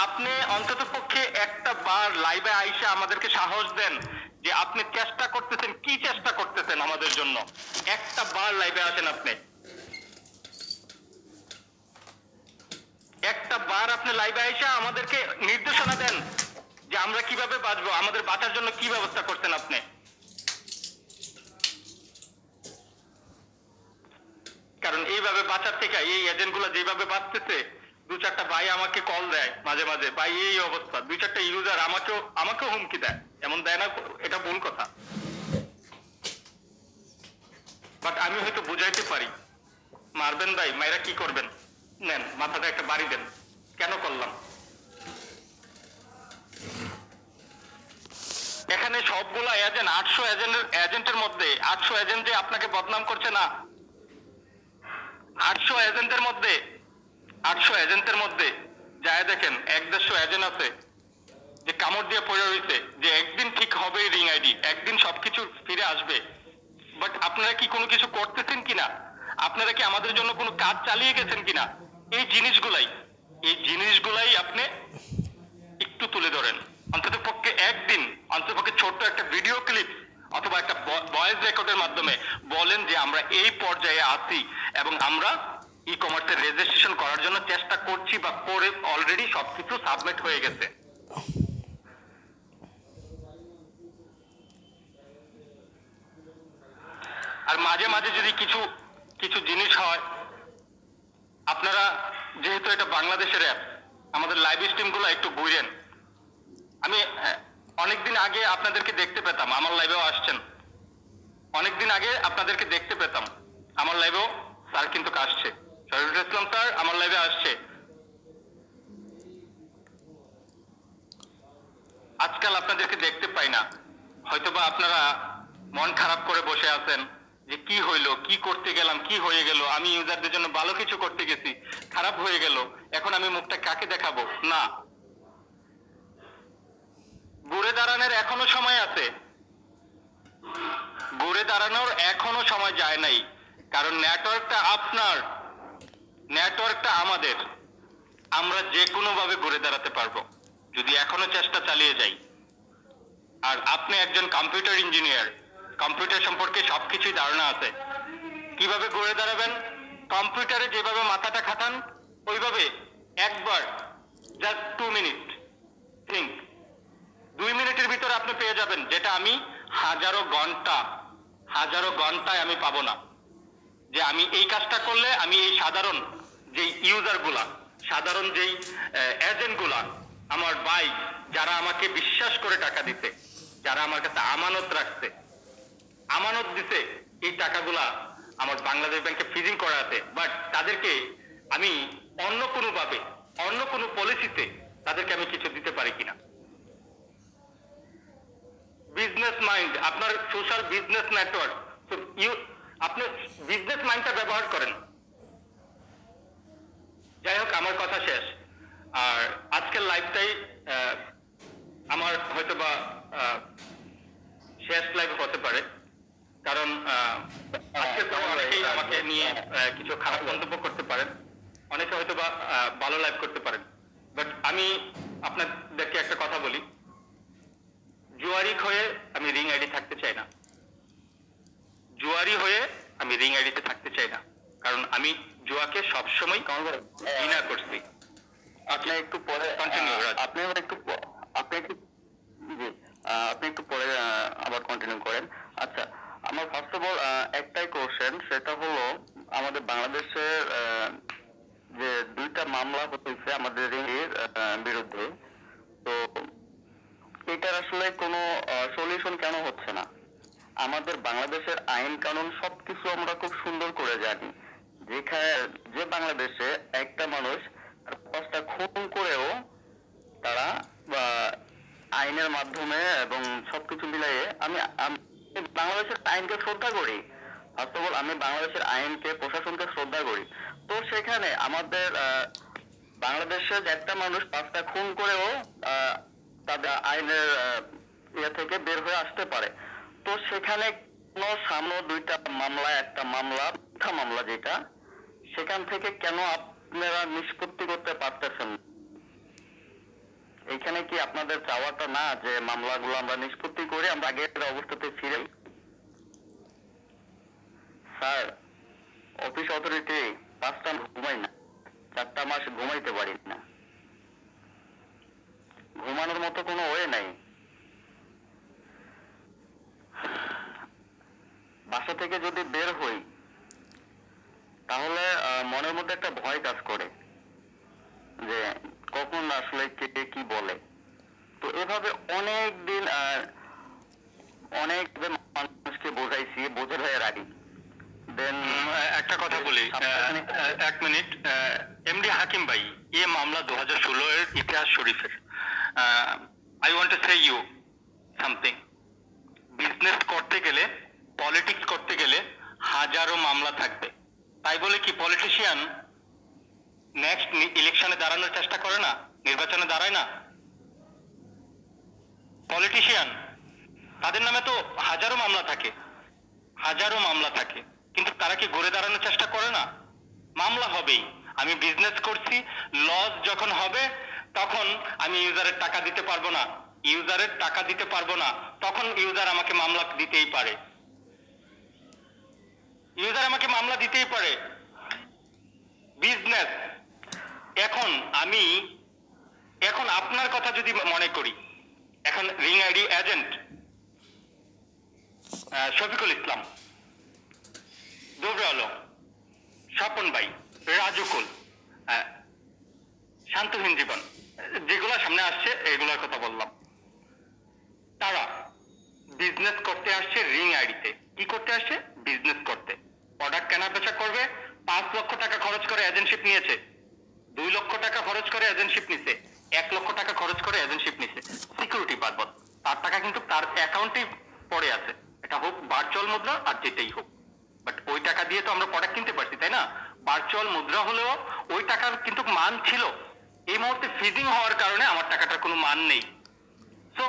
আপনি অন্তত পক্ষে একটা বার লাইভে আইসা আমাদেরকে সাহস দেন যে আপনি চেষ্টা করতেছেন, কি চেষ্টা করতেছেন আমাদের জন্য। একটা বার লাইভে আসেন আপনি, একটা বার আপনি লাইভে আইসা আমাদেরকে নির্দেশনা দেন যে আমরা কিভাবে বাঁচবো, আমাদের বাঁচার জন্য কি ব্যবস্থা করছেন আপনি। কারণ এইভাবে বাঁচার থেকে এই এজেন্টগুলো যেভাবে বাঁচতেছে, দু চারটা ভাই আমাকে কল দেয় মাঝে মাঝে, ভাই এই অবস্থা, দুই চারটা ইউজার আমাকেও হুমকি দেয়। এমন দেয় না, এটা ভুল কথা, বাট আমি হয়তো বুঝাইতে পারি। মারবেন ভাই, মায়েরা কি করবেন, নেন মাথাটা একটা বাড়ি দেন। কেন করলাম? এখানে সবগুলা এজেন্ট, 800 এজেন্টের মধ্যে 800 এজেন্ট যে আপনাকে বদনাম করছে না। 800 এজেন্টের মধ্যে যায় দেখেন 1-150 এজেন্ট আছে যে কামড় দিয়ে পড়ে রয়েছে যে একদিন ঠিক হবে রিং আইডি, একদিন সবকিছু ফিরে আসবে। বাট আপনারা কি কোনো কিছু করতেছেন কিনা? আপনারা কি আমাদের জন্য কোনো কাজ চালিয়ে গেছেন কিনা? এই জিনিসগুলাই আপনি একটু তুলে ধরেন। অন্তত পক্ষে একদিন, অন্তত পক্ষে ছোট্ট একটা ভিডিও ক্লিপ অথবা একটা ভয়েস রেকর্ডের মাধ্যমে বলেন যে আমরা এই পর্যায়ে আছি এবং আমরা ই কমার্সের রেজিস্ট্রেশন করার জন্য চেষ্টা করছি বা করে অলরেডি সবকিছু সাবমিট হয়ে গেছে। আর মাঝে মাঝে যদি কিছু কিছু জিনিস হয়, আপনারা যেহেতু এটা বাংলাদেশের অ্যাপ, আমাদের লাইভ স্ট্রিম গুলো একটু বুঝেন। আমি অনেকদিন আগে আপনাদেরকে দেখতে পেতাম, আমার লাইভেও আসছেন। অনেকদিন আগে আপনাদেরকে দেখতে পেতাম আমার লাইভেও, স্যার কিন্তু আসছে, শহীদুল ইসলাম স্যার আমার লাইভে আসছে। আজকাল আপনাদেরকে দেখতে পাই না। হয়তোবা আপনারা মন খারাপ করে বসে আছেন যে কি হইলো, কি করতে গেলাম, কি হয়ে গেল, আমি ইউজারদের জন্য ভালো কিছু করতে গেছি, খারাপ হয়ে গেল, এখন আমি মুখটা কাকে দেখাবো। না, ঘুরে দাঁড়ানোর এখনো সময় আছে, ঘুরে দাঁড়ানোর এখনো সময় যায় নাই। কারণ নেটওয়ার্কটা আপনার, নেটওয়ার্কটা আমাদের। আমরা যে কোনো ভাবে ঘুরে দাঁড়াতে পারবো যদি এখনো চেষ্টা চালিয়ে যাই। আর আপনি একজন কম্পিউটার ইঞ্জিনিয়ার, কম্পিউটার সম্পর্কে সবকিছুই ধারণা আছে। কিভাবে ঘুরে দাঁড়াবেন? কম্পিউটারে যেভাবে মাথাটা খাটান ওইভাবে একবার জাস্ট 2 মিনিট থিঙ্ক, 2 মিনিটের ভিতরে আপনি পেয়ে যাবেন, যেটা আমি হাজারো ঘন্টায় আমি পাবো না। যে আমি এই কাজটা করলে আমি এই সাধারণ যেই ইউজার গুলা, সাধারণ যেই এজেন্ট গুলা, আমার ভাই যারা আমাকে বিশ্বাস করে টাকা দিতে, যারা আমার কাছে আমানত রাখছে, আমানত দিতে, এই টাকাগুলা আমার বাংলাদেশ ব্যাংকে ফ্রিজিং করা আছে। বাট তাদেরকে আমি অন্য কোনো ভাবে, অন্য কোনো পলিসিতে তাদেরকে আমি কিছু দিতে পারি কিনা। বিজনেস মাইন্ড, আপনার সোশ্যাল বিজনেস নেটওয়ার্ক, তো আপনি বিজনেস মাইন্ডটা ব্যবহার করেন। যাই হোক, আমার কথা শেষ। আর আজকের লাইভটাই আমার হয়তোবা শেষ লাইভ হতে পারে, কারণ আজকে তো অনেকেই আমাকে নিয়ে কিছু খারাপ মন্তব্য করতে পারেন, অনেকে হয়তোবা ভালো লাইভ করতে পারেন। বাট আমি আপনাদেরকে একটা কথা বলি, জুয়ারি হয়ে আমি রিং আইডি থাকতে চাই না, জুয়ারি হয়ে আমি রিং আইডিতে থাকতে চাই না। কারণ আমি জুয়াকে সবসময় ঘৃণা করছি। আপনি একটু পরে কন্টিনিউ, আপনি একটু জি, আপনি একটু পরে আবার কন্টিনিউ করেন। আচ্ছা, ফার্স্ট অফ অল একটাই কোশ্চেন, সেটা হলো আমাদের বাংলাদেশের যে দুইটা মামলা হয়েছে আমাদের এর বিরুদ্ধে, তো এটার আসলে কোনো সলিউশন কেন হচ্ছে না? আমাদের বাংলাদেশের আইন কানুন সবকিছু আমরা খুব সুন্দর করে জানি, যেখানে যে বাংলাদেশে একটা মানুষ আর 5টা খুন করেও তারা বা আইনের মাধ্যমে এবং সবকিছু মিলিয়ে আমি বাংলাদেশের আইনকে শ্রদ্ধা করি। ফার্স্ট অফ অল আমি বাংলাদেশের আইনকে, প্রশাসনকে শ্রদ্ধা করি। তো সেখানে আমাদের বাংলাদেশে যে একটা মানুষ 5টা খুন করেও তাদের আইনের ইয়ে থেকে বের হয়ে আসতে পারে। তো সেখানে কোনো সামনে 2টা মামলা, একটা মামলা মিথ্যা মামলা যেটা, সেখান থেকে কেন আপনারা নিষ্পত্তি করতে পারতেছেন? এখানে কি আপনাদের চাওয়াটা না যে মামলাগুলো আমরা নিষ্পত্তি করে আমরা আগের অবস্থাতে ফিরে? স্যার, অফিস অথরিটি 5টা ঘুমাই না, 4টা মাস ঘুমাইতে পারি না। ঘুমানোর মতো কোনো ওয়ে নাই। বাসা থেকে যদি বের হই তাহলে মনের মধ্যে একটা ভয় কাজ করে যে কখন আসলে কে কি বলে। তো এভাবে অনেক দিন অনেক মানুষকে বোঝাইছি, বোঝার হয়ে রাখি। দেন একটা কথা বলি, 1 মিনিট। এমডি হাকিম ভাই, এ মামলা 2016 এর ইতিহাস শরীফের। I want to say you something. Business করতে গেলে, পলিটিক্স করতে গেলে হাজারো মামলা থাকবে। তাই বলে কি পলিটিশিয়ান নেক্সট ইলেকশনে দাঁড়ানোর চেষ্টা করে না, নির্বাচনে দাঁড়ায় না? পলিটিশিয়ান তাদের নামে তো হাজারো মামলা থাকে, হাজারো মামলা থাকে, কিন্তু তারা কি ঘুরে দাঁড়ানোর চেষ্টা করে না? মামলা হবেই। আমি বিজনেস করছি, লস যখন হবে তখন আমি ইউজারের টাকা দিতে পারবো না, ইউজারের টাকা দিতে পারবো না, তখন ইউজার আমাকে মামলা দিতেই পারে, ইউজার আমাকে মামলা দিতেই পারে। বিজনেস এখন আমি, এখন আপনার কথা যদি মনে করি, এখন ring ID agent Shafiqul Islam, দুবরে Alam, Swapan ভাই, রাজুকুল, শান্তহীন জীবন, যেগুলো সামনে আসছে এগুলোর কথা বললাম। তারা বিজনেস করতে আসছে রিং আইডিতে। কি করতে আসছে? বিজনেস করতে। প্রোডাক্ট কেনা বেচা করবে। 5 লক্ষ টাকা খরচ করে এজেন্টশিপ নিয়েছে, 2 লক্ষ টাকা খরচ করে এজেন্টশিপ নিছে, 1 লক্ষ টাকা খরচ করে এজেন্টশিপ নিছে। সিকিউরিটি বাবদ তার টাকা কিন্তু তার অ্যাকাউন্টেই পড়ে আছে, এটা হোক ভার্চুয়াল মুদ্রা আর যেটাই হোক। বাট ওই টাকা দিয়ে তো আমরা প্রোডাক্ট কিনতে পারছি, তাই না? ভার্চুয়াল মুদ্রা হলেও ওই টাকার কিন্তু মান ছিল। এই মুহূর্তে ফ্রিজিং হওয়ার কারণে আমার টাকাটার কোনো মান নেই। সো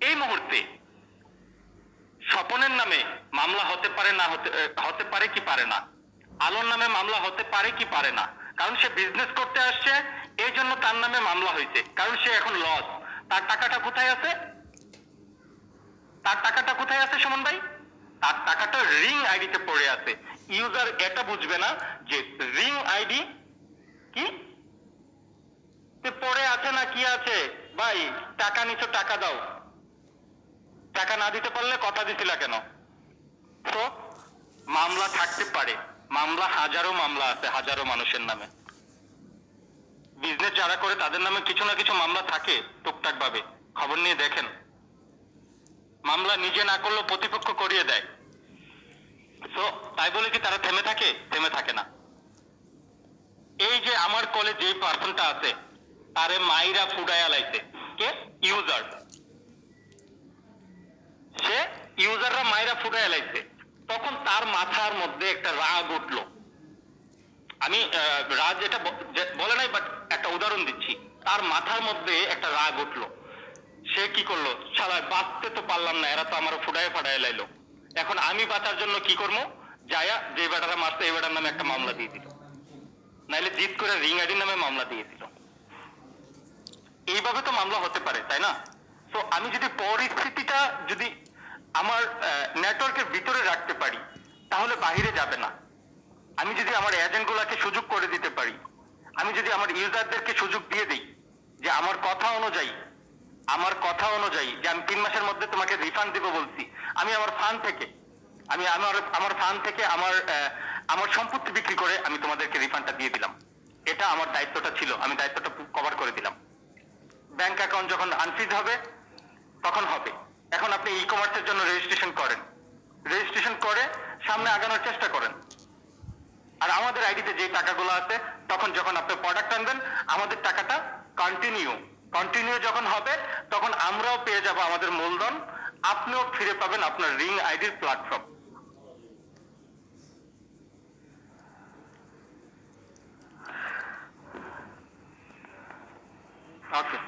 এই মুহূর্তে স্বপনের নামে মামলা হতে পারে না, হতে পারে কি পারে না? আলোর নামে মামলা হতে পারে কি পারে না? কারণ সে বিজনেস করতে আসছে, এই জন্য তার নামে মামলা হয়েছে, কারণ সে এখন লস। তার টাকাটা কোথায় আছে? তার টাকাটা কোথায় আছে সুমন ভাই? তার টাকাটা রিং আইডিতে পড়ে আছে। ইউজার এটা বুঝবে না যে রিং আইডি কি পড়ে আছে না কি আছে। ভাই টাকা নিছো, টাকা দাও। টাকা না দিতে পারলে কথা দিছিলা কেন? তো মামলা থাকতে পারে, মামলা হাজারো মামলা আছে হাজারো মানুষের নামে। বিজনেস যারা করে তাদের নামে কিছু না কিছু মামলা থাকে টুকটাক ভাবে, খবর নিয়ে দেখেন। মামলা নিজে না করলেও প্রতিপক্ষ করিয়ে দেয়। তো তাই বলে কি তারা থেমে থাকে? থেমে থাকে না। এই যে আমার কলে যে পার্সনটা আছে তারে মাইরা ফুডায়া লাইছে কে? ইউজার। সে ইউজাররা মাইরা ফুডায়া লাইছে, তখন তার মাথার মধ্যে একটা রাগ উঠলো। আমি রাগ যেটা বলে নাই, বাট একটা উদাহরণ দিচ্ছি। তার মাথার মধ্যে একটা রাগ উঠলো। সে কি করলো? শালা বাঁচতে তো পারলাম না, এরা তো আমার ফুডায় ফাডায় লাইলো। এখন আমি বাঁচার জন্য কি করবো? যায়া যে বেটারা মারছে এই বেটার নামে একটা মামলা দিয়ে দিল, নাইলে জিত করে রিং আইডির নামে মামলা দিয়ে দিল। এইভাবে তো মামলা হতে পারে, তাই না? তো আমি যদি পরিস্থিতিটা যদি আমার নেটওয়ার্কের ভিতরে রাখতে পারি তাহলে বাহিরে যাবে না। আমি যদি আমার এজেন্ট গুলাকে সুযোগ করে দিতে পারি, আমি যদি আমার ইউজারদেরকে সুযোগ দিয়ে দিই যে আমার কথা অনুযায়ী যে আমি 3 মাসের মধ্যে তোমাকে রিফান্ড দিব বলছি, আমি আমার ফান্ড থেকে আমি আমার আমার ফান্ড থেকে আমার সম্পত্তি বিক্রি করে আমি তোমাদেরকে রিফান্ডটা দিয়ে দিলাম। এটা আমার দায়িত্বটা ছিল, আমি দায়িত্বটা কভার করে দিলাম। ব্যাংক অ্যাকাউন্ট যখন আনফ্রিজ হবে তখন হবে। এখন আপনি ই কমার্সের জন্য রেজিস্ট্রেশন করেন, রেজিস্ট্রেশন করে সামনে আগানোর চেষ্টা করেন। আর আমাদের আইডিতে যে টাকাগুলো আছে, তখন যখন আপনি প্রোডাক্ট আনবেন আমাদের টাকাটা কন্টিনিউ যখন হবে তখন আমরাও পেয়ে যাব আমাদের মূলধন, আপনিও ফিরে পাবেন আপনার রিং আইডির প্ল্যাটফর্ম। ওকে,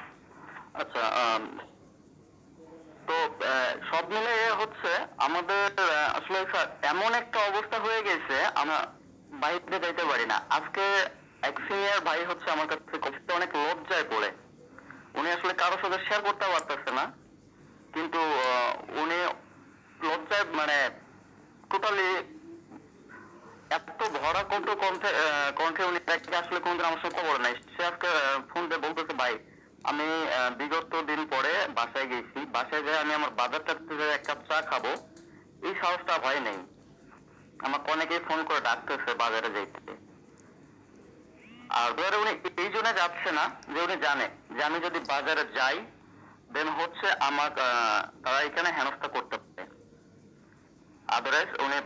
আচ্ছা। তো সব মিলে হচ্ছে আমাদের আসলে স্যার এমন একটা অবস্থা হয়ে গেছে, আমরা বাইরে যাইতে পারি না। আজকে এক সিনিয়র ভাই হচ্ছে আমার কাছে করতে অনেক লজ্জায় পড়ে, উনি আসলে কারোর সাথে শেয়ার করতে পারতেছে না, কিন্তু উনি লজ্জায় মানে টোটালি এত ভরা কণ্ঠে উনি আসলে কোনদিন আমার সাথে খবর নাই। সে আজকে ফোন দিয়ে বলতেছে, ভাই আমি বিগত দিন পরে বাসায় গেছি, বাসায় যেয়ে আমি আমার বাজারটা থেকে এক কাপ চা খাবো, এই সাহসটা ভাই নেই। আমাকে অনেকেই ফোন করে ডাকতেছে বাজারে যাইতে। আর ধরে উনি এই জন্য যাচ্ছে না যে উনি জানে যে আমি যদি বাজারে যাই দেন হচ্ছে আমার তারা এখানে হেনস্থা করতে পারে। আদারওয়াইজ উনি